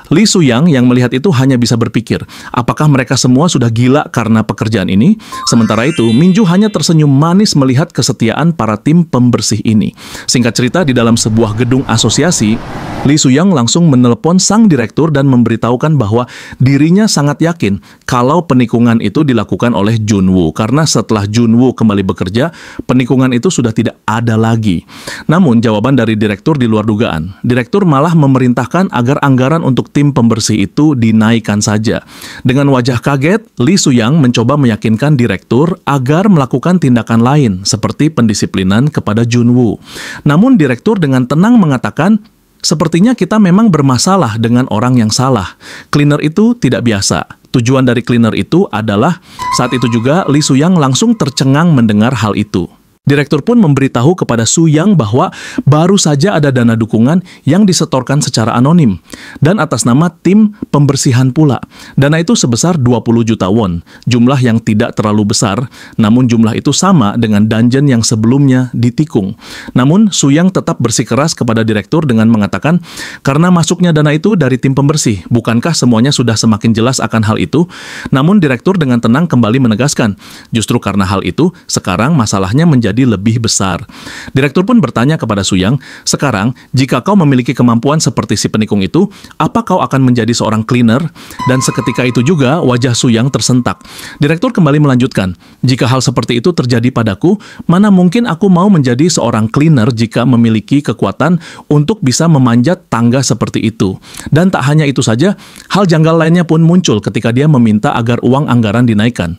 Lee Soo-young yang melihat itu hanya bisa berpikir, apakah mereka semua sudah gila karena pekerjaan ini? Sementara itu, Min-ju hanya tersenyum manis melihat kesetiaan para tim pembersih ini. Singkat cerita, di dalam sebuah gedung asosiasi, Lee Soo-young langsung menelepon sang direktur dan memberitahukan bahwa dirinya sangat yakin kalau penikungan itu dilakukan oleh Jun-woo, karena setelah Jun-woo kembali bekerja, penikungan itu sudah tidak ada lagi. Namun, jawaban dari direktur di luar dugaan. Direktur malah memerintahkan agar anggaran untuk tim pembersih itu dinaikkan saja. Dengan wajah kaget, Lee Soo-young mencoba meyakinkan direktur agar melakukan tindakan lain seperti pendisiplinan kepada Jun-woo. Namun direktur dengan tenang mengatakan, sepertinya kita memang bermasalah dengan orang yang salah. Cleaner itu tidak biasa. Tujuan dari cleaner itu adalah, saat itu juga Lee Soo-young langsung tercengang mendengar hal itu. Direktur pun memberitahu kepada Soo-young bahwa baru saja ada dana dukungan yang disetorkan secara anonim dan atas nama tim pembersihan pula. Dana itu sebesar 20 juta won, jumlah yang tidak terlalu besar, namun jumlah itu sama dengan dungeon yang sebelumnya ditikung. Namun Soo-young tetap bersikeras kepada direktur dengan mengatakan, karena masuknya dana itu dari tim pembersih, bukankah semuanya sudah semakin jelas akan hal itu? Namun direktur dengan tenang kembali menegaskan, justru karena hal itu, sekarang masalahnya menjadi lebih besar. Direktur pun bertanya kepada Soo-young, sekarang, jika kau memiliki kemampuan seperti si penikung itu, apa kau akan menjadi seorang cleaner? Dan seketika itu juga, wajah Soo-young tersentak. Direktur kembali melanjutkan, jika hal seperti itu terjadi padaku, mana mungkin aku mau menjadi seorang cleaner jika memiliki kekuatan untuk bisa memanjat tangga seperti itu. Dan tak hanya itu saja, hal janggal lainnya pun muncul ketika dia meminta agar uang anggaran dinaikkan.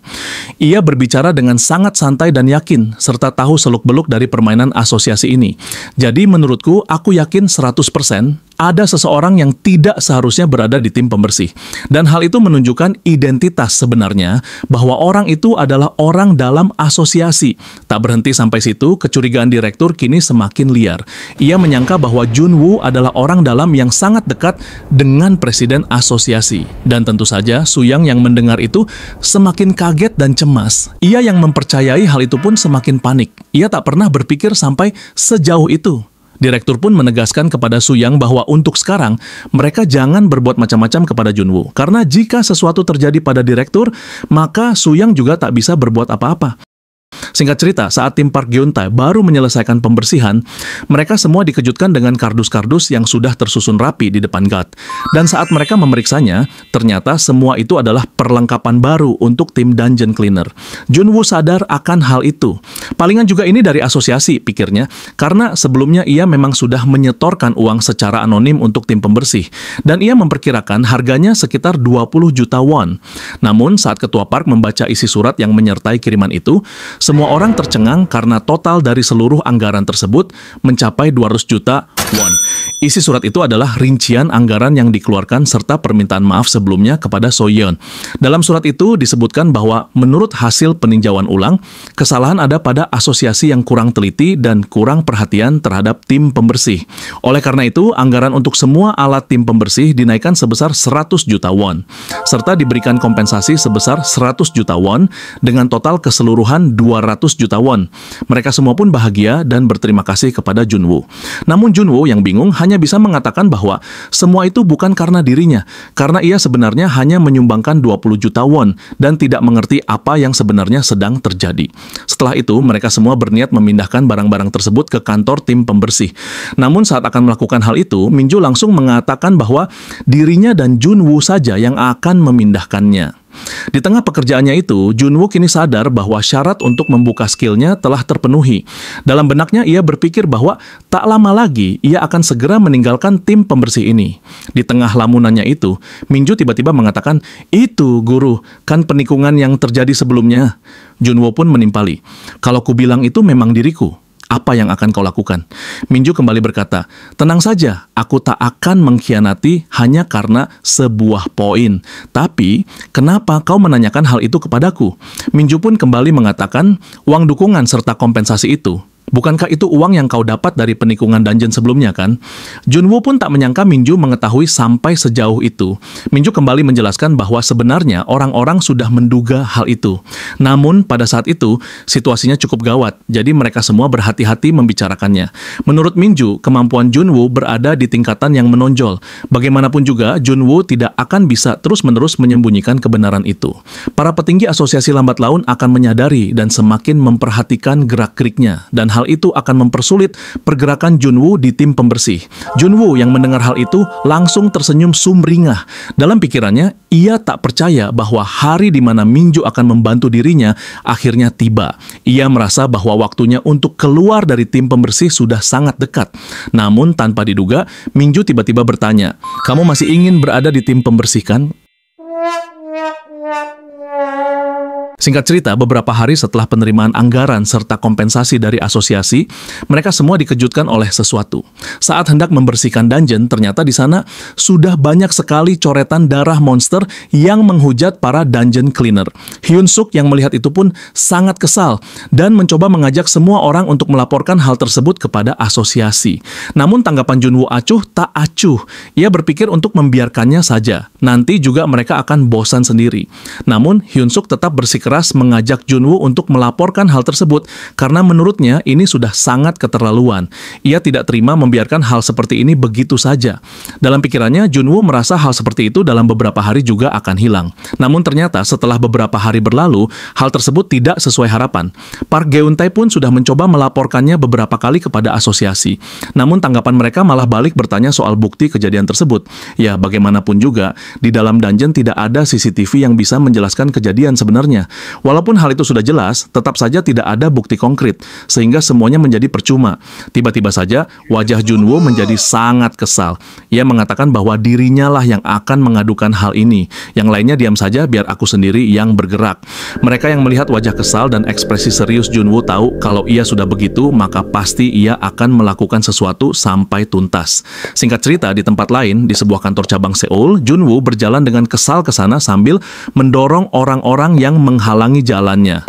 Ia berbicara dengan sangat santai dan yakin, serta tahu seluk-beluk dari permainan asosiasi ini. Jadi menurutku, aku yakin 100% ada seseorang yang tidak seharusnya berada di tim pembersih. Dan hal itu menunjukkan identitas sebenarnya bahwa orang itu adalah orang dalam asosiasi. Tak berhenti sampai situ, kecurigaan direktur kini semakin liar. Ia menyangka bahwa Jun-woo adalah orang dalam yang sangat dekat dengan presiden asosiasi. Dan tentu saja, Soo-young yang mendengar itu semakin kaget dan cemas. Ia yang mempercayai hal itu pun semakin panik. Ia tak pernah berpikir sampai sejauh itu. Direktur pun menegaskan kepada Soo-young bahwa untuk sekarang, mereka jangan berbuat macam-macam kepada Jun-woo. Karena jika sesuatu terjadi pada direktur, maka Soo-young juga tak bisa berbuat apa-apa. Singkat cerita, saat tim Park Geun-tae baru menyelesaikan pembersihan, mereka semua dikejutkan dengan kardus-kardus yang sudah tersusun rapi di depan gat. Dan saat mereka memeriksanya, ternyata semua itu adalah perlengkapan baru untuk tim dungeon cleaner. Jun-woo sadar akan hal itu. Palingan juga ini dari asosiasi, pikirnya, karena sebelumnya ia memang sudah menyetorkan uang secara anonim untuk tim pembersih, dan ia memperkirakan harganya sekitar 20 juta won. Namun, saat Ketua Park membaca isi surat yang menyertai kiriman itu, semua orang tercengang karena total dari seluruh anggaran tersebut mencapai 200 juta won. Isi surat itu adalah rincian anggaran yang dikeluarkan serta permintaan maaf sebelumnya kepada So-yeon. Dalam surat itu disebutkan bahwa menurut hasil peninjauan ulang, kesalahan ada pada asosiasi yang kurang teliti dan kurang perhatian terhadap tim pembersih. Oleh karena itu, anggaran untuk semua alat tim pembersih dinaikkan sebesar 100 juta won, serta diberikan kompensasi sebesar 100 juta won dengan total keseluruhan 200 juta won. Mereka semua pun bahagia dan berterima kasih kepada Jun-woo. Namun Jun-woo yang bingung hanya bisa mengatakan bahwa semua itu bukan karena dirinya, karena ia sebenarnya hanya menyumbangkan 20 juta won dan tidak mengerti apa yang sebenarnya sedang terjadi. Setelah itu, mereka semua berniat memindahkan barang-barang tersebut ke kantor tim pembersih. Namun saat akan melakukan hal itu, Min-ju langsung mengatakan bahwa dirinya dan Jun-woo saja yang akan memindahkannya. Di tengah pekerjaannya itu, Jun-woo kini sadar bahwa syarat untuk membuka skillnya telah terpenuhi. Dalam benaknya ia berpikir bahwa tak lama lagi ia akan segera meninggalkan tim pembersih ini. Di tengah lamunannya itu, Min-ju tiba-tiba mengatakan, "Itu guru, kan penikungan yang terjadi sebelumnya." Jun-woo pun menimpali, "Kalau ku bilang itu memang diriku. Apa yang akan kau lakukan?" Min-ju kembali berkata, "Tenang saja, aku tak akan mengkhianati hanya karena sebuah poin. Tapi, kenapa kau menanyakan hal itu kepadaku?" Min-ju pun kembali mengatakan, "Uang dukungan serta kompensasi itu Bukankah itu uang yang kau dapat dari penikungan dungeon sebelumnya kan? Junwoo pun tak menyangka Minju mengetahui sampai sejauh itu. Minju kembali menjelaskan bahwa sebenarnya orang-orang sudah menduga hal itu. Namun pada saat itu situasinya cukup gawat, jadi mereka semua berhati-hati membicarakannya. Menurut Minju, kemampuan Junwoo berada di tingkatan yang menonjol. Bagaimanapun juga, Junwoo tidak akan bisa terus-menerus menyembunyikan kebenaran itu. Para petinggi asosiasi lambat laun akan menyadari dan semakin memperhatikan gerak-geriknya, dan hal itu akan mempersulit pergerakan Junwoo di tim pembersih. Junwoo yang mendengar hal itu langsung tersenyum sumringah. Dalam pikirannya, ia tak percaya bahwa hari di mana Minju akan membantu dirinya akhirnya tiba. Ia merasa bahwa waktunya untuk keluar dari tim pembersih sudah sangat dekat. Namun tanpa diduga, Minju tiba-tiba bertanya, "Kamu masih ingin berada di tim pembersih kan?" Singkat cerita, beberapa hari setelah penerimaan anggaran serta kompensasi dari asosiasi, mereka semua dikejutkan oleh sesuatu. Saat hendak membersihkan dungeon, ternyata di sana sudah banyak sekali coretan darah monster yang menghujat para dungeon cleaner. Hyun Suk yang melihat itu pun sangat kesal dan mencoba mengajak semua orang untuk melaporkan hal tersebut kepada asosiasi. Namun tanggapan Junwoo acuh tak acuh. Ia berpikir untuk membiarkannya saja. Nanti juga mereka akan bosan sendiri. Namun Hyun Suk tetap bersikeras mengajak Junwoo untuk melaporkan hal tersebut karena menurutnya ini sudah sangat keterlaluan. Ia tidak terima membiarkan hal seperti ini begitu saja. Dalam pikirannya, Junwoo merasa hal seperti itu dalam beberapa hari juga akan hilang. Namun ternyata setelah beberapa hari berlalu, hal tersebut tidak sesuai harapan. Park Geun-tae pun sudah mencoba melaporkannya beberapa kali kepada asosiasi. Namun tanggapan mereka malah balik bertanya soal bukti kejadian tersebut. Ya, bagaimanapun juga, di dalam dungeon tidak ada CCTV yang bisa menjelaskan kejadian sebenarnya. Walaupun hal itu sudah jelas, tetap saja tidak ada bukti konkret, sehingga semuanya menjadi percuma. Tiba-tiba saja, wajah Junwoo menjadi sangat kesal. Ia mengatakan bahwa dirinya lah yang akan mengadukan hal ini. Yang lainnya diam saja biar aku sendiri yang bergerak. Mereka yang melihat wajah kesal dan ekspresi serius Junwoo tahu kalau ia sudah begitu, maka pasti ia akan melakukan sesuatu sampai tuntas. Singkat cerita, di tempat lain, di sebuah kantor cabang Seoul, Junwoo berjalan dengan kesal ke sana sambil mendorong orang-orang yang menghalangi jalannya.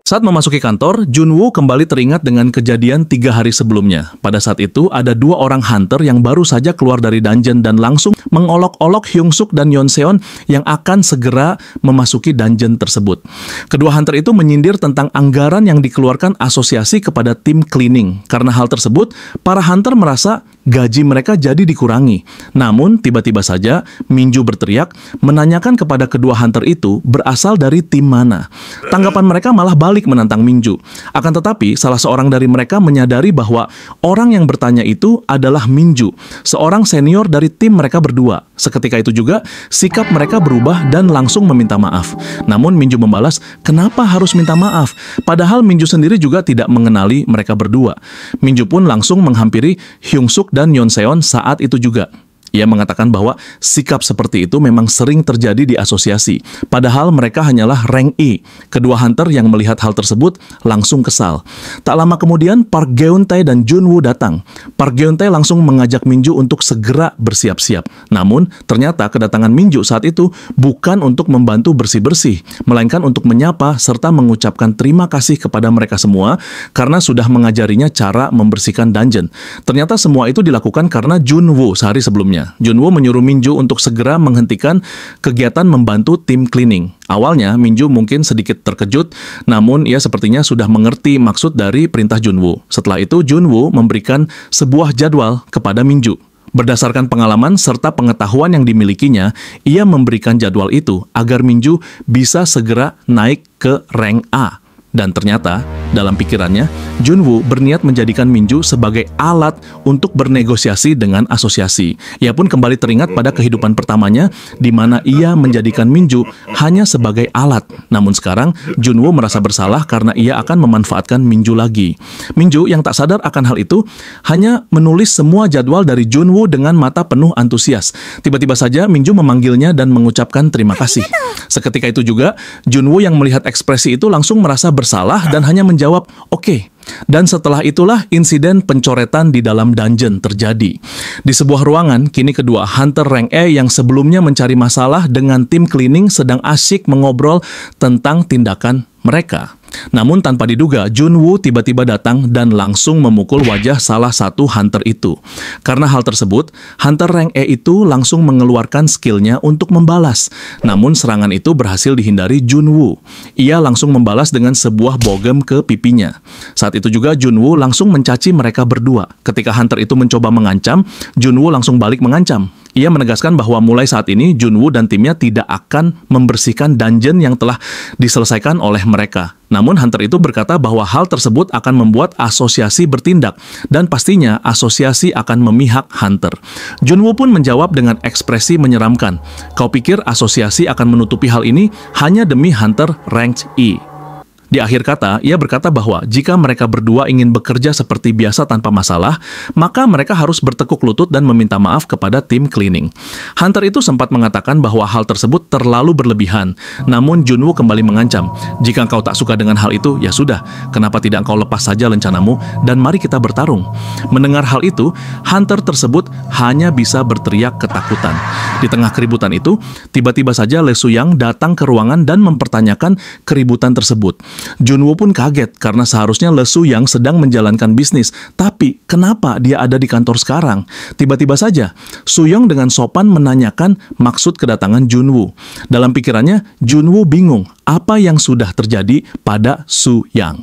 Saat memasuki kantor, Junwoo kembali teringat dengan kejadian 3 hari sebelumnya. Pada saat itu, ada 2 orang hunter yang baru saja keluar dari dungeon dan langsung mengolok-olok Hyun Suk dan Yeon Seon yang akan segera memasuki dungeon tersebut. Kedua hunter itu menyindir tentang anggaran yang dikeluarkan asosiasi kepada tim cleaning. Karena hal tersebut, para hunter merasa gaji mereka jadi dikurangi. Namun, tiba-tiba saja Minju berteriak, menanyakan kepada kedua hunter itu berasal dari tim mana. Tanggapan mereka malah balik menantang Minju. Akan tetapi, salah seorang dari mereka menyadari bahwa orang yang bertanya itu adalah Minju, seorang senior dari tim mereka berdua. Seketika itu juga, sikap mereka berubah dan langsung meminta maaf. Namun Minju membalas, kenapa harus minta maaf? Padahal Minju sendiri juga tidak mengenali mereka berdua. Minju pun langsung menghampiri Hyun Suk dan Yeon Seon saat itu juga. Ia mengatakan bahwa sikap seperti itu memang sering terjadi di asosiasi. Padahal mereka hanyalah rank E. Kedua hunter yang melihat hal tersebut langsung kesal. Tak lama kemudian Park Geun-tae dan Junwoo datang. Park Geun-tae langsung mengajak Minju untuk segera bersiap-siap. Namun ternyata kedatangan Minju saat itu bukan untuk membantu bersih-bersih, melainkan untuk menyapa serta mengucapkan terima kasih kepada mereka semua karena sudah mengajarinya cara membersihkan dungeon. Ternyata semua itu dilakukan karena Junwoo sehari sebelumnya. Junwoo menyuruh Minju untuk segera menghentikan kegiatan membantu tim cleaning. Awalnya, Minju mungkin sedikit terkejut, namun ia sepertinya sudah mengerti maksud dari perintah Junwoo. Setelah itu, Junwoo memberikan sebuah jadwal kepada Minju. Berdasarkan pengalaman serta pengetahuan yang dimilikinya, ia memberikan jadwal itu agar Minju bisa segera naik ke rank A. Dan ternyata, dalam pikirannya, Junwoo berniat menjadikan Minju sebagai alat untuk bernegosiasi dengan asosiasi. Ia pun kembali teringat pada kehidupan pertamanya, di mana ia menjadikan Minju hanya sebagai alat. Namun sekarang, Junwoo merasa bersalah karena ia akan memanfaatkan Minju lagi. Minju yang tak sadar akan hal itu, hanya menulis semua jadwal dari Junwoo dengan mata penuh antusias. Tiba-tiba saja, Minju memanggilnya dan mengucapkan terima kasih. Seketika itu juga, Junwoo yang melihat ekspresi itu langsung merasa bersalah dan hanya menjawab, "Oke." Dan setelah itulah insiden pencoretan di dalam dungeon terjadi. Di sebuah ruangan, kini kedua hunter rank E yang sebelumnya mencari masalah dengan tim cleaning sedang asyik mengobrol tentang tindakan mereka. Namun tanpa diduga, Junwoo tiba-tiba datang dan langsung memukul wajah salah satu hunter itu. Karena hal tersebut, hunter rank E itu langsung mengeluarkan skillnya untuk membalas. Namun serangan itu berhasil dihindari Junwoo. Ia langsung membalas dengan sebuah bogem ke pipinya. Saat itu juga Junwoo langsung mencaci mereka berdua. Ketika hunter itu mencoba mengancam, Junwoo langsung balik mengancam. Ia menegaskan bahwa mulai saat ini Junwoo dan timnya tidak akan membersihkan dungeon yang telah diselesaikan oleh mereka. Namun hunter itu berkata bahwa hal tersebut akan membuat asosiasi bertindak dan pastinya asosiasi akan memihak hunter. Junwoo pun menjawab dengan ekspresi menyeramkan. Kau pikir asosiasi akan menutupi hal ini hanya demi hunter ranked E? Di akhir kata, ia berkata bahwa jika mereka berdua ingin bekerja seperti biasa tanpa masalah, maka mereka harus bertekuk lutut dan meminta maaf kepada tim cleaning. Hunter itu sempat mengatakan bahwa hal tersebut terlalu berlebihan, namun Junwoo kembali mengancam, jika kau tak suka dengan hal itu, ya sudah, kenapa tidak kau lepas saja lencanamu dan mari kita bertarung. Mendengar hal itu, Hunter tersebut hanya bisa berteriak ketakutan. Di tengah keributan itu, tiba-tiba saja Lee Soo-young datang ke ruangan dan mempertanyakan keributan tersebut. Junwoo pun kaget karena seharusnya Lee Soo-young sedang menjalankan bisnis, tapi kenapa dia ada di kantor sekarang? Tiba-tiba saja, Soo-young dengan sopan menanyakan maksud kedatangan Junwoo. Dalam pikirannya, Junwoo bingung apa yang sudah terjadi pada Soo-young.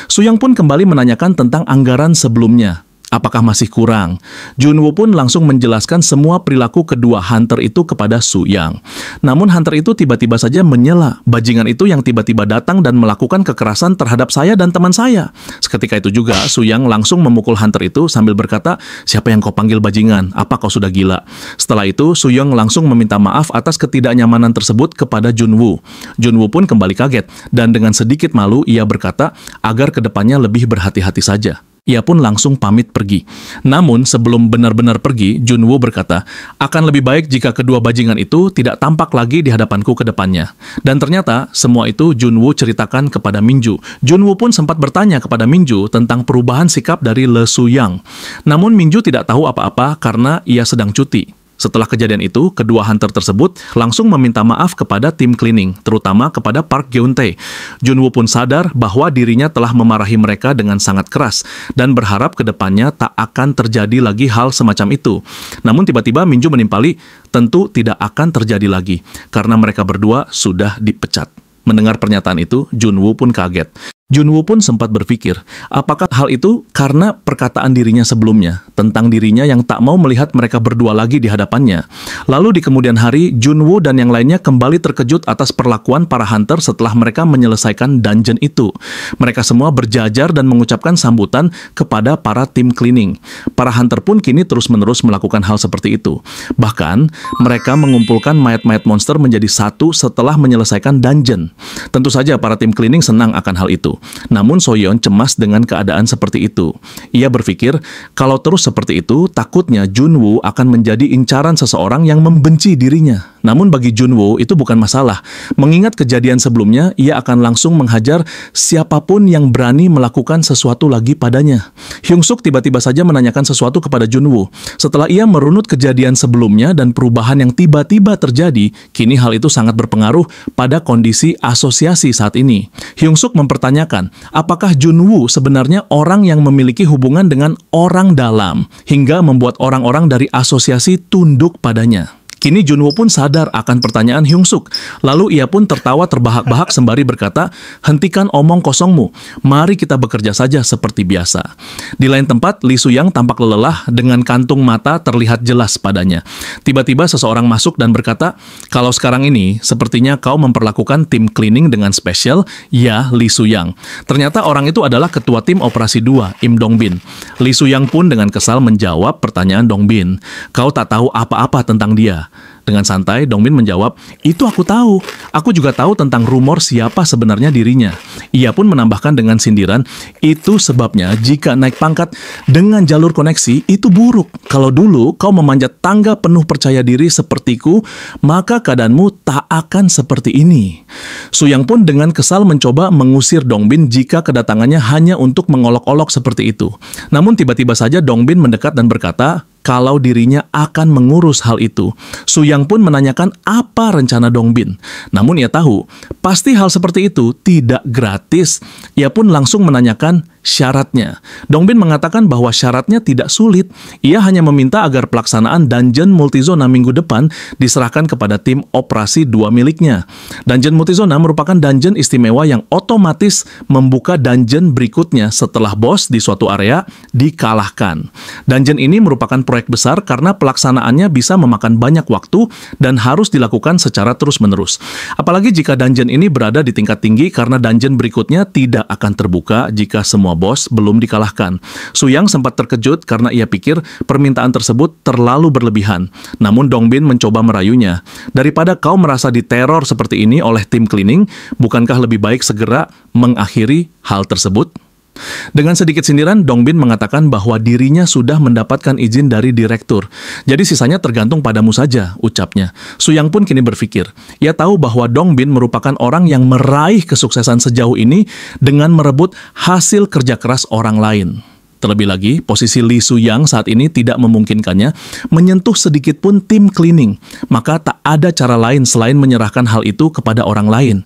Soo-young pun kembali menanyakan tentang anggaran sebelumnya. Apakah masih kurang? Junwoo pun langsung menjelaskan semua perilaku kedua hunter itu kepada Soo-young. Namun hunter itu tiba-tiba saja menyela bajingan itu yang tiba-tiba datang dan melakukan kekerasan terhadap saya dan teman saya. Seketika itu juga Soo-young langsung memukul hunter itu sambil berkata, siapa yang kau panggil bajingan? Apa kau sudah gila? Setelah itu Soo-young langsung meminta maaf atas ketidaknyamanan tersebut kepada Junwoo. Junwoo pun kembali kaget dan dengan sedikit malu ia berkata agar kedepannya lebih berhati-hati saja. Ia pun langsung pamit pergi. Namun sebelum benar-benar pergi, Junwoo berkata, akan lebih baik jika kedua bajingan itu tidak tampak lagi di hadapanku ke depannya. Dan ternyata semua itu Junwoo ceritakan kepada Minju. Junwoo pun sempat bertanya kepada Minju tentang perubahan sikap dari Lee Soo-young. Namun Minju tidak tahu apa-apa karena ia sedang cuti. Setelah kejadian itu, kedua hunter tersebut langsung meminta maaf kepada tim cleaning, terutama kepada Park Geun-tae. Junwoo pun sadar bahwa dirinya telah memarahi mereka dengan sangat keras dan berharap ke depannya tak akan terjadi lagi hal semacam itu. Namun tiba-tiba Minju menimpali, tentu tidak akan terjadi lagi karena mereka berdua sudah dipecat. Mendengar pernyataan itu, Junwoo pun kaget. Junwoo pun sempat berpikir, apakah hal itu karena perkataan dirinya sebelumnya, tentang dirinya yang tak mau melihat mereka berdua lagi di hadapannya. Lalu di kemudian hari, Junwoo dan yang lainnya kembali terkejut atas perlakuan para hunter setelah mereka menyelesaikan dungeon itu. Mereka semua berjajar dan mengucapkan sambutan kepada para tim cleaning. Para hunter pun kini terus-menerus melakukan hal seperti itu. Bahkan, mereka mengumpulkan mayat-mayat monster menjadi satu setelah menyelesaikan dungeon. Tentu saja para tim cleaning senang akan hal itu. Namun Soo-yeon cemas dengan keadaan seperti itu. Ia berpikir, kalau terus seperti itu, takutnya Junwoo akan menjadi incaran seseorang yang membenci dirinya. Namun bagi Junwoo itu bukan masalah. Mengingat kejadian sebelumnya, ia akan langsung menghajar siapapun yang berani melakukan sesuatu lagi padanya. Hyung-suk tiba-tiba saja menanyakan sesuatu kepada Junwoo. Setelah ia merunut kejadian sebelumnya dan perubahan yang tiba-tiba terjadi, kini hal itu sangat berpengaruh pada kondisi asosiasi saat ini. Hyung-suk mempertanyakan, apakah Junwoo sebenarnya orang yang memiliki hubungan dengan orang dalam, hingga membuat orang-orang dari asosiasi tunduk padanya. Kini Junwoo pun sadar akan pertanyaan Hyung-suk. Lalu ia pun tertawa terbahak-bahak sembari berkata, hentikan omong kosongmu, mari kita bekerja saja seperti biasa. Di lain tempat, Lee Soo-young tampak lelah dengan kantung mata terlihat jelas padanya. Tiba-tiba seseorang masuk dan berkata, kalau sekarang ini, sepertinya kau memperlakukan tim cleaning dengan spesial, ya Lee Soo-young. Ternyata orang itu adalah ketua tim operasi 2, Im Dong-bin. Lee Soo-young pun dengan kesal menjawab pertanyaan Dong-bin. Kau tak tahu apa-apa tentang dia. Dengan santai, Dong-bin menjawab, itu aku tahu. Aku juga tahu tentang rumor siapa sebenarnya dirinya. Ia pun menambahkan dengan sindiran, itu sebabnya jika naik pangkat dengan jalur koneksi, itu buruk. Kalau dulu kau memanjat tangga penuh percaya diri sepertiku, maka keadaanmu tak akan seperti ini. Soo-young pun dengan kesal mencoba mengusir Dong-bin jika kedatangannya hanya untuk mengolok-olok seperti itu. Namun tiba-tiba saja Dong-bin mendekat dan berkata, kalau dirinya akan mengurus hal itu. Su Yang pun menanyakan apa rencana Dongbin. Namun ia tahu, pasti hal seperti itu tidak gratis. Ia pun langsung menanyakan syaratnya. Dongbin mengatakan bahwa syaratnya tidak sulit. Ia hanya meminta agar pelaksanaan dungeon multizona minggu depan diserahkan kepada tim operasi 2 miliknya. Dungeon multizona merupakan dungeon istimewa yang otomatis membuka dungeon berikutnya setelah bos di suatu area dikalahkan. Dungeon ini merupakan proyek besar karena pelaksanaannya bisa memakan banyak waktu dan harus dilakukan secara terus-menerus. Apalagi jika dungeon ini berada di tingkat tinggi karena dungeon berikutnya tidak akan terbuka jika semua bos belum dikalahkan. Su Yang sempat terkejut karena ia pikir permintaan tersebut terlalu berlebihan. Namun Dongbin mencoba merayunya. Daripada kau merasa diteror seperti ini oleh tim cleaning, bukankah lebih baik segera mengakhiri hal tersebut? Dengan sedikit sindiran, Dongbin mengatakan bahwa dirinya sudah mendapatkan izin dari direktur. Jadi sisanya tergantung padamu saja, ucapnya. Su Yang pun kini berpikir. Ia tahu bahwa Dongbin merupakan orang yang meraih kesuksesan sejauh ini dengan merebut hasil kerja keras orang lain. Terlebih lagi, posisi Lee Su Yang saat ini tidak memungkinkannya menyentuh sedikit pun tim cleaning. Maka tak ada cara lain selain menyerahkan hal itu kepada orang lain.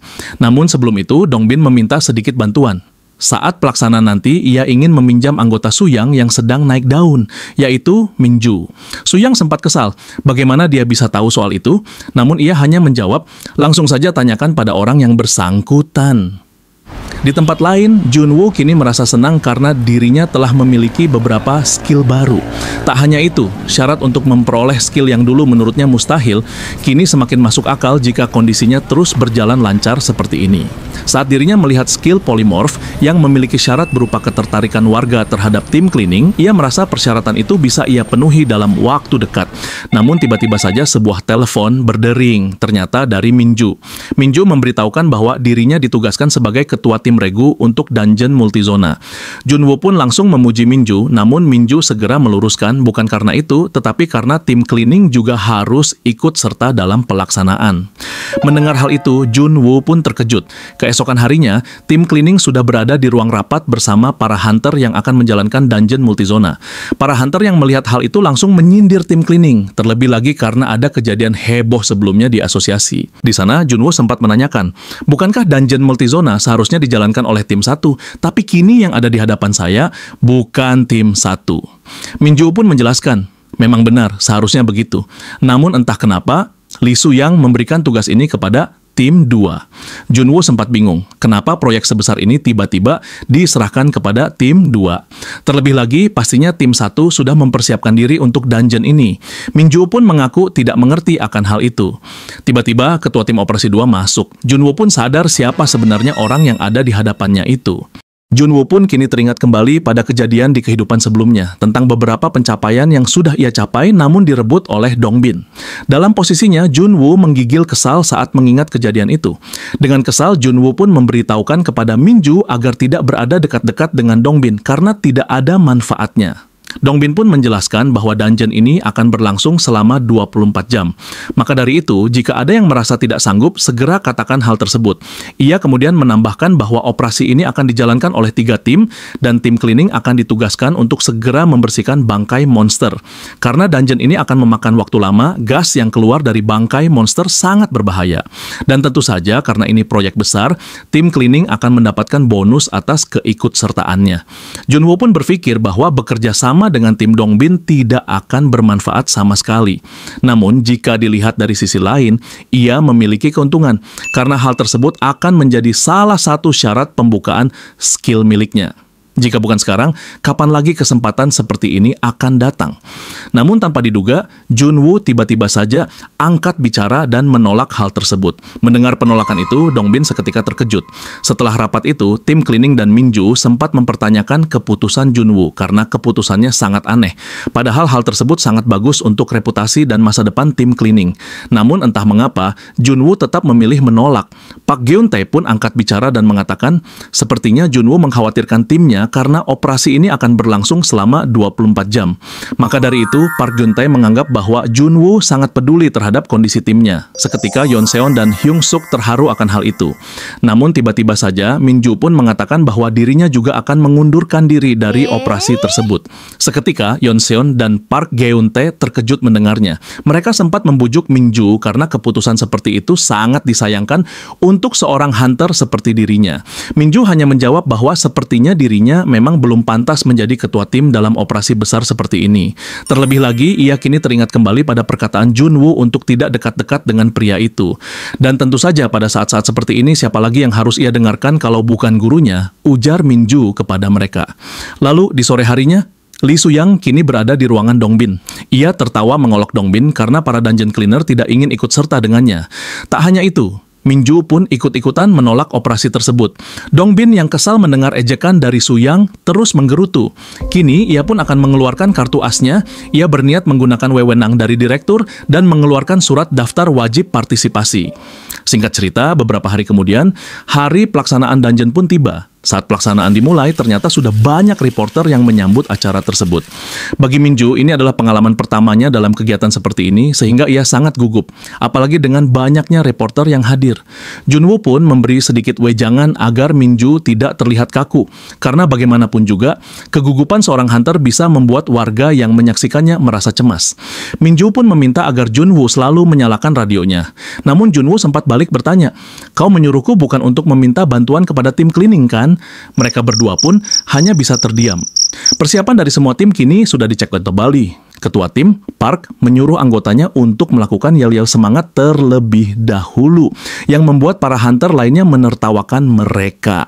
Namun sebelum itu, Dongbin meminta sedikit bantuan. Saat pelaksanaan nanti, ia ingin meminjam anggota Su Yang yang sedang naik daun, yaitu Minju. Su Yang sempat kesal, bagaimana dia bisa tahu soal itu? Namun ia hanya menjawab, langsung saja tanyakan pada orang yang bersangkutan. Di tempat lain, Junwoo kini merasa senang karena dirinya telah memiliki beberapa skill baru. Tak hanya itu, syarat untuk memperoleh skill yang dulu menurutnya mustahil, kini semakin masuk akal jika kondisinya terus berjalan lancar seperti ini. Saat dirinya melihat skill polymorph yang memiliki syarat berupa ketertarikan warga terhadap tim cleaning, ia merasa persyaratan itu bisa ia penuhi dalam waktu dekat. Namun tiba-tiba saja sebuah telepon berdering, ternyata dari Minju. Minju memberitahukan bahwa dirinya ditugaskan sebagai ketua tim regu untuk dungeon multizona. Junwoo pun langsung memuji Minju, namun Minju segera meluruskan bukan karena itu, tetapi karena tim cleaning juga harus ikut serta dalam pelaksanaan. Mendengar hal itu, Junwoo pun terkejut. Keesokan harinya, tim cleaning sudah berada di ruang rapat bersama para hunter yang akan menjalankan dungeon multizona. Para hunter yang melihat hal itu langsung menyindir tim cleaning, terlebih lagi karena ada kejadian heboh sebelumnya di asosiasi. Di sana, Junwoo sempat menanyakan, bukankah dungeon multizona seharusnya dijalankan oleh tim 1, tapi kini yang ada di hadapan saya bukan tim 1. Minju pun menjelaskan, memang benar, seharusnya begitu. Namun entah kenapa, Lee Su Yang memberikan tugas ini kepada tim 2. Junwoo sempat bingung, kenapa proyek sebesar ini tiba-tiba diserahkan kepada tim 2. Terlebih lagi, pastinya tim 1 sudah mempersiapkan diri untuk dungeon ini. Minju pun mengaku tidak mengerti akan hal itu. Tiba-tiba, ketua tim operasi 2 masuk. Junwoo pun sadar siapa sebenarnya orang yang ada di hadapannya itu. Junwoo pun kini teringat kembali pada kejadian di kehidupan sebelumnya tentang beberapa pencapaian yang sudah ia capai namun direbut oleh Dongbin. Dalam posisinya, Junwoo menggigil kesal saat mengingat kejadian itu. Dengan kesal, Junwoo pun memberitahukan kepada Minju agar tidak berada dekat-dekat dengan Dongbin karena tidak ada manfaatnya. Dongbin pun menjelaskan bahwa dungeon ini akan berlangsung selama 24 jam. Maka dari itu, jika ada yang merasa tidak sanggup, segera katakan hal tersebut. Ia kemudian menambahkan bahwa operasi ini akan dijalankan oleh 3 tim, dan tim cleaning akan ditugaskan untuk segera membersihkan bangkai monster. Karena dungeon ini akan memakan waktu lama, gas yang keluar dari bangkai monster sangat berbahaya. Dan tentu saja, karena ini proyek besar, tim cleaning akan mendapatkan bonus atas keikutsertaannya. Junwoo pun berpikir bahwa bekerja sama dengan tim Dongbin tidak akan bermanfaat sama sekali. Namun, jika dilihat dari sisi lain, ia memiliki keuntungan, karena hal tersebut akan menjadi salah satu syarat pembukaan skill miliknya. Jika bukan sekarang, kapan lagi kesempatan seperti ini akan datang? Namun tanpa diduga, Junwoo tiba-tiba saja angkat bicara dan menolak hal tersebut. Mendengar penolakan itu, Dongbin seketika terkejut. Setelah rapat itu, tim cleaning dan Minju sempat mempertanyakan keputusan Junwoo karena keputusannya sangat aneh. Padahal hal tersebut sangat bagus untuk reputasi dan masa depan tim cleaning. Namun entah mengapa, Junwoo tetap memilih menolak. Pak Geun-tae pun angkat bicara dan mengatakan, sepertinya Junwoo mengkhawatirkan timnya alasannya karena operasi ini akan berlangsung selama 24 jam. Maka dari itu, Park Jun-tae menganggap bahwa Junwoo sangat peduli terhadap kondisi timnya. Seketika Yeon-seon dan Hyung-suk terharu akan hal itu. Namun tiba-tiba saja Min-ju pun mengatakan bahwa dirinya juga akan mengundurkan diri dari operasi tersebut. Seketika Yeon-seon dan Park Geun-tae terkejut mendengarnya. Mereka sempat membujuk Min-ju karena keputusan seperti itu sangat disayangkan untuk seorang hunter seperti dirinya. Min-ju hanya menjawab bahwa sepertinya dirinya memang belum pantas menjadi ketua tim dalam operasi besar seperti ini. Terlebih lagi, ia kini teringat kembali pada perkataan Junwoo untuk tidak dekat-dekat dengan pria itu. Dan tentu saja pada saat-saat seperti ini, siapa lagi yang harus ia dengarkan kalau bukan gurunya, ujar Min-ju kepada mereka. Lalu di sore harinya, Lee Soo-young kini berada di ruangan Dongbin. Ia tertawa mengolok Dongbin karena para dungeon cleaner tidak ingin ikut serta dengannya. Tak hanya itu, Min-ju pun ikut-ikutan menolak operasi tersebut. Dongbin yang kesal mendengar ejekan dari Soo-young terus menggerutu. Kini ia pun akan mengeluarkan kartu asnya. Ia berniat menggunakan wewenang dari direktur dan mengeluarkan surat daftar wajib partisipasi. Singkat cerita, beberapa hari kemudian, hari pelaksanaan dungeon pun tiba. Saat pelaksanaan dimulai, ternyata sudah banyak reporter yang menyambut acara tersebut. Bagi Min-ju, ini adalah pengalaman pertamanya dalam kegiatan seperti ini, sehingga ia sangat gugup, apalagi dengan banyaknya reporter yang hadir. Junwoo pun memberi sedikit wejangan agar Min-ju tidak terlihat kaku, karena bagaimanapun juga, kegugupan seorang hunter bisa membuat warga yang menyaksikannya merasa cemas. Min-ju pun meminta agar Junwoo selalu menyalakan radionya. Namun Junwoo sempat balik bertanya, "Kau menyuruhku bukan untuk meminta bantuan kepada tim cleaning, kan?" Mereka berdua pun hanya bisa terdiam. Persiapan dari semua tim kini sudah dicek kembali. Ketua tim, Park, menyuruh anggotanya untuk melakukan yel-yel semangat terlebih dahulu, yang membuat para hunter lainnya menertawakan mereka.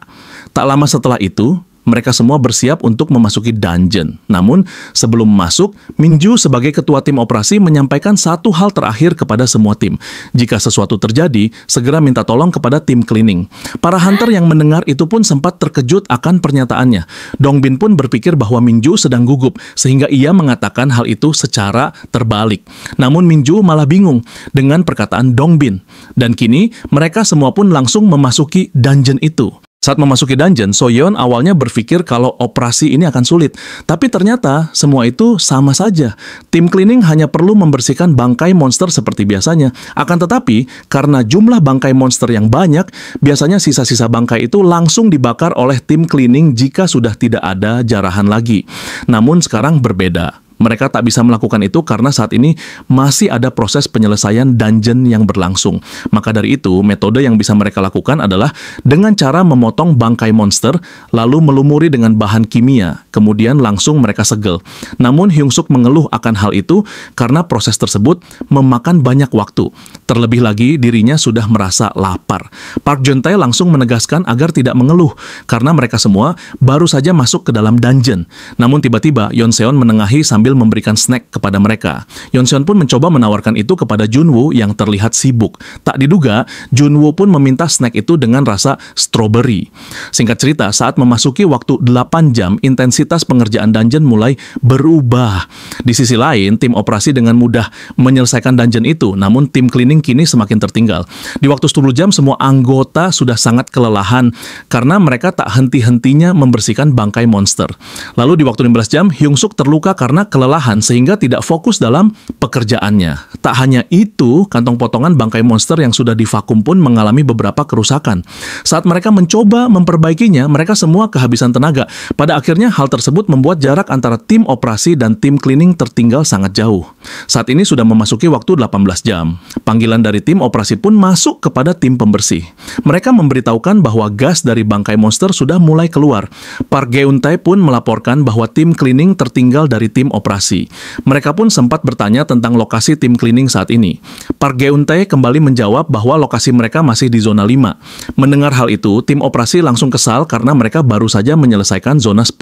Tak lama setelah itu, mereka semua bersiap untuk memasuki dungeon. Namun, sebelum masuk, Min-ju sebagai ketua tim operasi menyampaikan satu hal terakhir kepada semua tim. Jika sesuatu terjadi, segera minta tolong kepada tim cleaning. Para hunter yang mendengar itu pun sempat terkejut akan pernyataannya. Dongbin pun berpikir bahwa Min-ju sedang gugup, sehingga ia mengatakan hal itu secara terbalik. Namun Min-ju malah bingung dengan perkataan Dongbin. Dan kini, mereka semua pun langsung memasuki dungeon itu. Saat memasuki dungeon, So-yeon awalnya berpikir kalau operasi ini akan sulit. Tapi ternyata semua itu sama saja. Tim cleaning hanya perlu membersihkan bangkai monster seperti biasanya. Akan tetapi, karena jumlah bangkai monster yang banyak, biasanya sisa-sisa bangkai itu langsung dibakar oleh tim cleaning jika sudah tidak ada jarahan lagi. Namun sekarang berbeda. Mereka tak bisa melakukan itu karena saat ini masih ada proses penyelesaian dungeon yang berlangsung. Maka dari itu, metode yang bisa mereka lakukan adalah dengan cara memotong bangkai monster, lalu melumuri dengan bahan kimia, kemudian langsung mereka segel. Namun Hyung-suk mengeluh akan hal itu karena proses tersebut memakan banyak waktu. Terlebih lagi, dirinya sudah merasa lapar. Park Jun-tae langsung menegaskan agar tidak mengeluh, karena mereka semua baru saja masuk ke dalam dungeon. Namun tiba-tiba, Yeon-seon menengahi sambil memberikan snack kepada mereka. Yeon-seon pun mencoba menawarkan itu kepada Junwoo yang terlihat sibuk. Tak diduga, Junwoo pun meminta snack itu dengan rasa strawberry. Singkat cerita, saat memasuki waktu 8 jam, intensitas pengerjaan dungeon mulai berubah. Di sisi lain, tim operasi dengan mudah menyelesaikan dungeon itu, namun tim cleaning kini semakin tertinggal. Di waktu 10 jam, semua anggota sudah sangat kelelahan karena mereka tak henti-hentinya membersihkan bangkai monster. Lalu di waktu 15 jam, Hyung-suk terluka karena kelelahan sehingga tidak fokus dalam pekerjaannya. Tak hanya itu, kantong potongan bangkai monster yang sudah divakum pun mengalami beberapa kerusakan. Saat mereka mencoba memperbaikinya, mereka semua kehabisan tenaga. Pada akhirnya, hal tersebut membuat jarak antara tim operasi dan tim cleaning tertinggal sangat jauh. Saat ini sudah memasuki waktu 18 jam. Panggilan dari tim operasi pun masuk kepada tim pembersih. Mereka memberitahukan bahwa gas dari bangkai monster sudah mulai keluar. Park Geun-tae pun melaporkan bahwa tim cleaning tertinggal dari tim operasi. Mereka pun sempat bertanya tentang lokasi tim cleaning saat ini. Park Geun-tae kembali menjawab bahwa lokasi mereka masih di zona 5. Mendengar hal itu, tim operasi langsung kesal karena mereka baru saja menyelesaikan zona 10.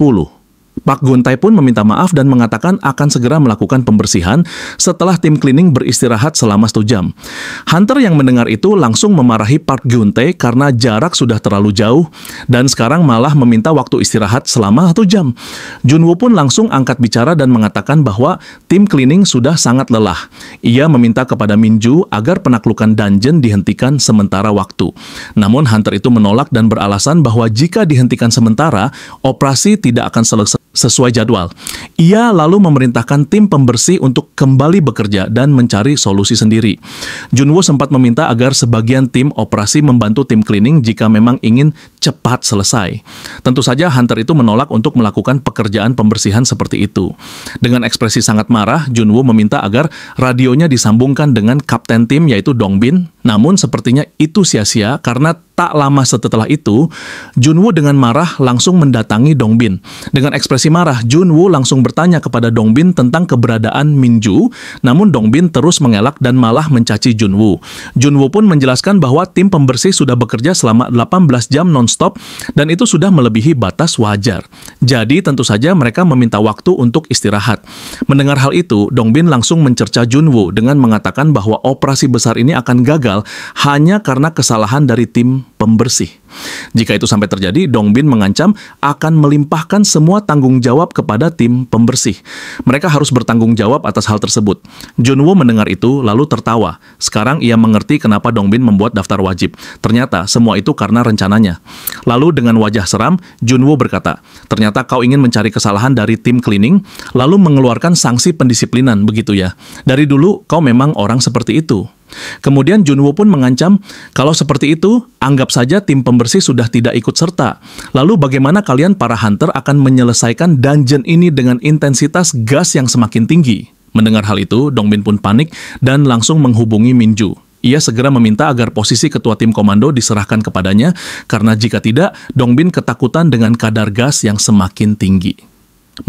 Pak Guntai pun meminta maaf dan mengatakan akan segera melakukan pembersihan setelah tim cleaning beristirahat selama 1 jam. Hunter yang mendengar itu langsung memarahi Park Guntai karena jarak sudah terlalu jauh dan sekarang malah meminta waktu istirahat selama 1 jam. Junwoo pun langsung angkat bicara dan mengatakan bahwa tim cleaning sudah sangat lelah. Ia meminta kepada Minju agar penaklukan dungeon dihentikan sementara waktu. Namun Hunter itu menolak dan beralasan bahwa jika dihentikan sementara, operasi tidak akan selesai sesuai jadwal. Ia lalu memerintahkan tim pembersih untuk kembali bekerja dan mencari solusi sendiri. Junwoo sempat meminta agar sebagian tim operasi membantu tim cleaning jika memang ingin cepat selesai. Tentu saja Hunter itu menolak untuk melakukan pekerjaan pembersihan seperti itu. Dengan ekspresi sangat marah, Junwoo meminta agar radionya disambungkan dengan kapten tim yaitu Dongbin. Namun sepertinya itu sia-sia karena tak lama setelah itu, Junwoo dengan marah langsung mendatangi Dongbin. Dengan ekspresi marah, Junwoo langsung bertanya kepada Dongbin tentang keberadaan Minju, namun Dongbin terus mengelak dan malah mencaci Junwoo. Junwoo pun menjelaskan bahwa tim pembersih sudah bekerja selama 18 jam non-stop dan itu sudah melebihi batas wajar. Jadi tentu saja mereka meminta waktu untuk istirahat. Mendengar hal itu, Dongbin langsung mencerca Junwoo dengan mengatakan bahwa operasi besar ini akan gagal hanya karena kesalahan dari tim pembersih. Jika itu sampai terjadi, Dongbin mengancam akan melimpahkan semua tanggung jawab kepada tim pembersih. Mereka harus bertanggung jawab atas hal tersebut. Junwoo mendengar itu lalu tertawa. Sekarang ia mengerti kenapa Dongbin membuat daftar wajib. Ternyata semua itu karena rencananya. Lalu dengan wajah seram, Junwoo berkata, "Ternyata kau ingin mencari kesalahan dari tim cleaning, lalu mengeluarkan sanksi pendisiplinan, begitu ya? Dari dulu kau memang orang seperti itu." Kemudian Junwoo pun mengancam, kalau seperti itu, anggap saja tim pembersih sudah tidak ikut serta. Lalu bagaimana kalian para hunter akan menyelesaikan dungeon ini dengan intensitas gas yang semakin tinggi? Mendengar hal itu, Dongbin pun panik dan langsung menghubungi Minju. Ia segera meminta agar posisi ketua tim komando diserahkan kepadanya, karena jika tidak, Dongbin ketakutan dengan kadar gas yang semakin tinggi.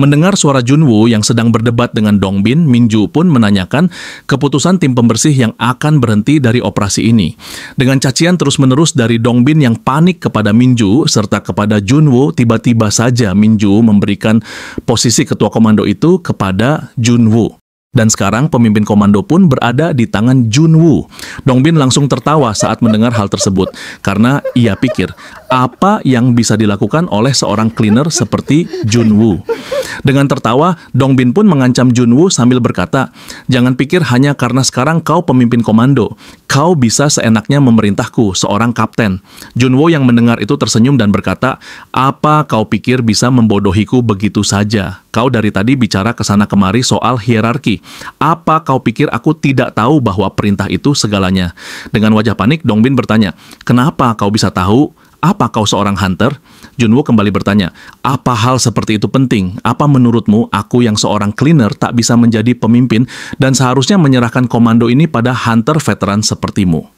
Mendengar suara Junwoo yang sedang berdebat dengan Dongbin, Minju pun menanyakan keputusan tim pembersih yang akan berhenti dari operasi ini. Dengan cacian terus-menerus dari Dongbin yang panik kepada Minju serta kepada Junwoo, tiba-tiba saja Minju memberikan posisi ketua komando itu kepada Junwoo. Dan sekarang pemimpin komando pun berada di tangan Junwoo. Dongbin langsung tertawa saat mendengar hal tersebut, karena ia pikir, apa yang bisa dilakukan oleh seorang cleaner seperti Junwoo? Dengan tertawa, Dongbin pun mengancam Junwoo sambil berkata, "Jangan pikir hanya karena sekarang kau pemimpin komando, kau bisa seenaknya memerintahku, seorang kapten." Junwoo yang mendengar itu tersenyum dan berkata, "Apa kau pikir bisa membodohiku begitu saja? Kau dari tadi bicara kesana kemari soal hierarki. Apa kau pikir aku tidak tahu bahwa perintah itu segalanya?" Dengan wajah panik, Dongbin bertanya, "Kenapa kau bisa tahu? Apa kau seorang hunter?" Junwoo kembali bertanya, "Apa hal seperti itu penting? Apa menurutmu aku yang seorang cleaner tak bisa menjadi pemimpin dan seharusnya menyerahkan komando ini pada hunter veteran sepertimu?"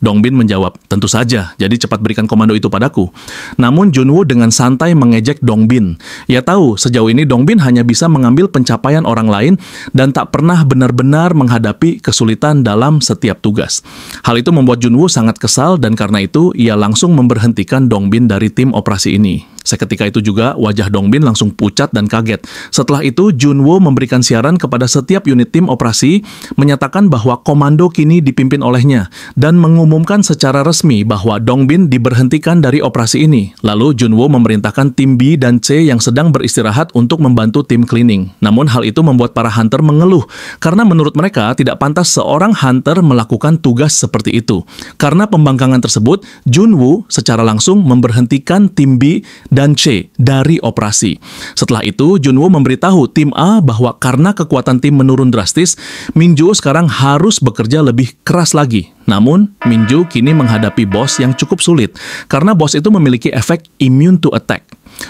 Dongbin menjawab, "Tentu saja, jadi cepat berikan komando itu padaku." Namun Junwoo dengan santai mengejek Dongbin. Ia tahu sejauh ini Dongbin hanya bisa mengambil pencapaian orang lain dan tak pernah benar-benar menghadapi kesulitan dalam setiap tugas. Hal itu membuat Junwoo sangat kesal dan karena itu ia langsung memberhentikan Dongbin dari tim operasi ini. Seketika itu juga wajah Dongbin langsung pucat dan kaget. Setelah itu Junwoo memberikan siaran kepada setiap unit tim operasi menyatakan bahwa komando kini dipimpin olehnya dan mengumumkan secara resmi bahwa Dongbin diberhentikan dari operasi ini. Lalu Junwoo memerintahkan tim B dan C yang sedang beristirahat untuk membantu tim cleaning. Namun hal itu membuat para hunter mengeluh karena menurut mereka tidak pantas seorang hunter melakukan tugas seperti itu. Karena pembangkangan tersebut, Junwoo secara langsung memberhentikan tim B dan C dari operasi. Setelah itu, Junwoo memberitahu tim A bahwa karena kekuatan tim menurun drastis, Minju sekarang harus bekerja lebih keras lagi. Namun, Minju kini menghadapi bos yang cukup sulit, karena bos itu memiliki efek immune to attack.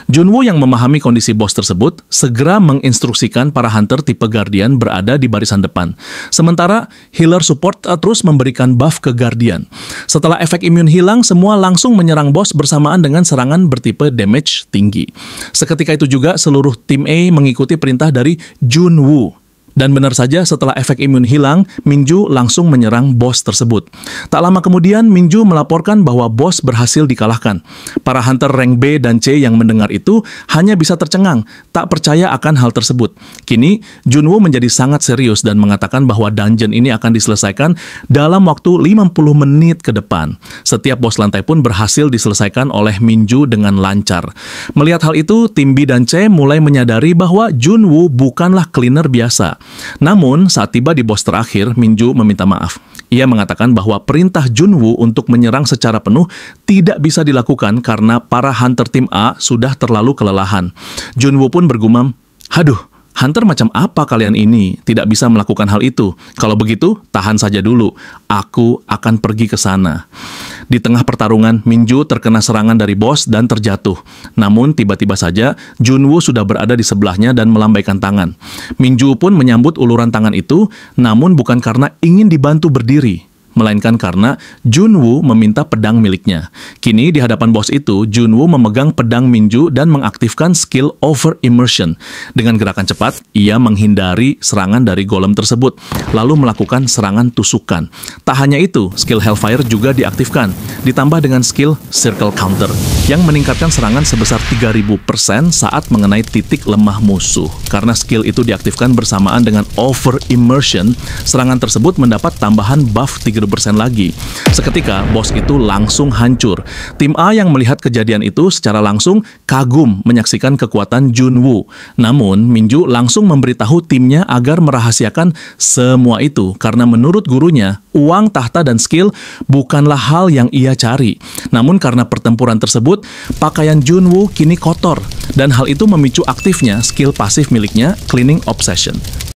Junwoo yang memahami kondisi bos tersebut segera menginstruksikan para hunter tipe Guardian berada di barisan depan. Sementara healer support terus memberikan buff ke Guardian. Setelah efek imun hilang, semua langsung menyerang bos bersamaan dengan serangan bertipe damage tinggi. Seketika itu juga seluruh tim A mengikuti perintah dari Junwoo. Dan benar saja setelah efek imun hilang, Minju langsung menyerang bos tersebut. Tak lama kemudian, Minju melaporkan bahwa bos berhasil dikalahkan. Para hunter rank B dan C yang mendengar itu hanya bisa tercengang, tak percaya akan hal tersebut. Kini, Junwoo menjadi sangat serius dan mengatakan bahwa dungeon ini akan diselesaikan dalam waktu 50 menit ke depan. Setiap bos lantai pun berhasil diselesaikan oleh Minju dengan lancar. Melihat hal itu, tim B dan C mulai menyadari bahwa Junwoo bukanlah cleaner biasa. Namun, saat tiba di bos terakhir, Minju meminta maaf. Ia mengatakan bahwa perintah Junwoo untuk menyerang secara penuh tidak bisa dilakukan karena para hunter tim A sudah terlalu kelelahan. Junwoo pun bergumam, "Haduh, hunter macam apa kalian ini? Tidak bisa melakukan hal itu. Kalau begitu, tahan saja dulu. Aku akan pergi ke sana." Di tengah pertarungan, Minju terkena serangan dari bos dan terjatuh. Namun, tiba-tiba saja, Junwoo sudah berada di sebelahnya dan melambaikan tangan. Minju pun menyambut uluran tangan itu, namun bukan karena ingin dibantu berdiri, melainkan karena Junwoo meminta pedang miliknya. Kini di hadapan bos itu, Junwoo memegang pedang Minju dan mengaktifkan skill over immersion. Dengan gerakan cepat, ia menghindari serangan dari golem tersebut, lalu melakukan serangan tusukan. Tak hanya itu, skill Hellfire juga diaktifkan, ditambah dengan skill Circle Counter, yang meningkatkan serangan sebesar 3000% saat mengenai titik lemah musuh. Karena skill itu diaktifkan bersamaan dengan over immersion, serangan tersebut mendapat tambahan buff 30% lagi. Seketika, bos itu langsung hancur. Tim A yang melihat kejadian itu secara langsung kagum menyaksikan kekuatan Junwoo. Namun, Minju langsung memberitahu timnya agar merahasiakan semua itu karena menurut gurunya, uang, tahta, dan skill bukanlah hal yang ia cari. Namun karena pertempuran tersebut, pakaian Junwoo kini kotor dan hal itu memicu aktifnya skill pasif miliknya, Cleaning Obsession.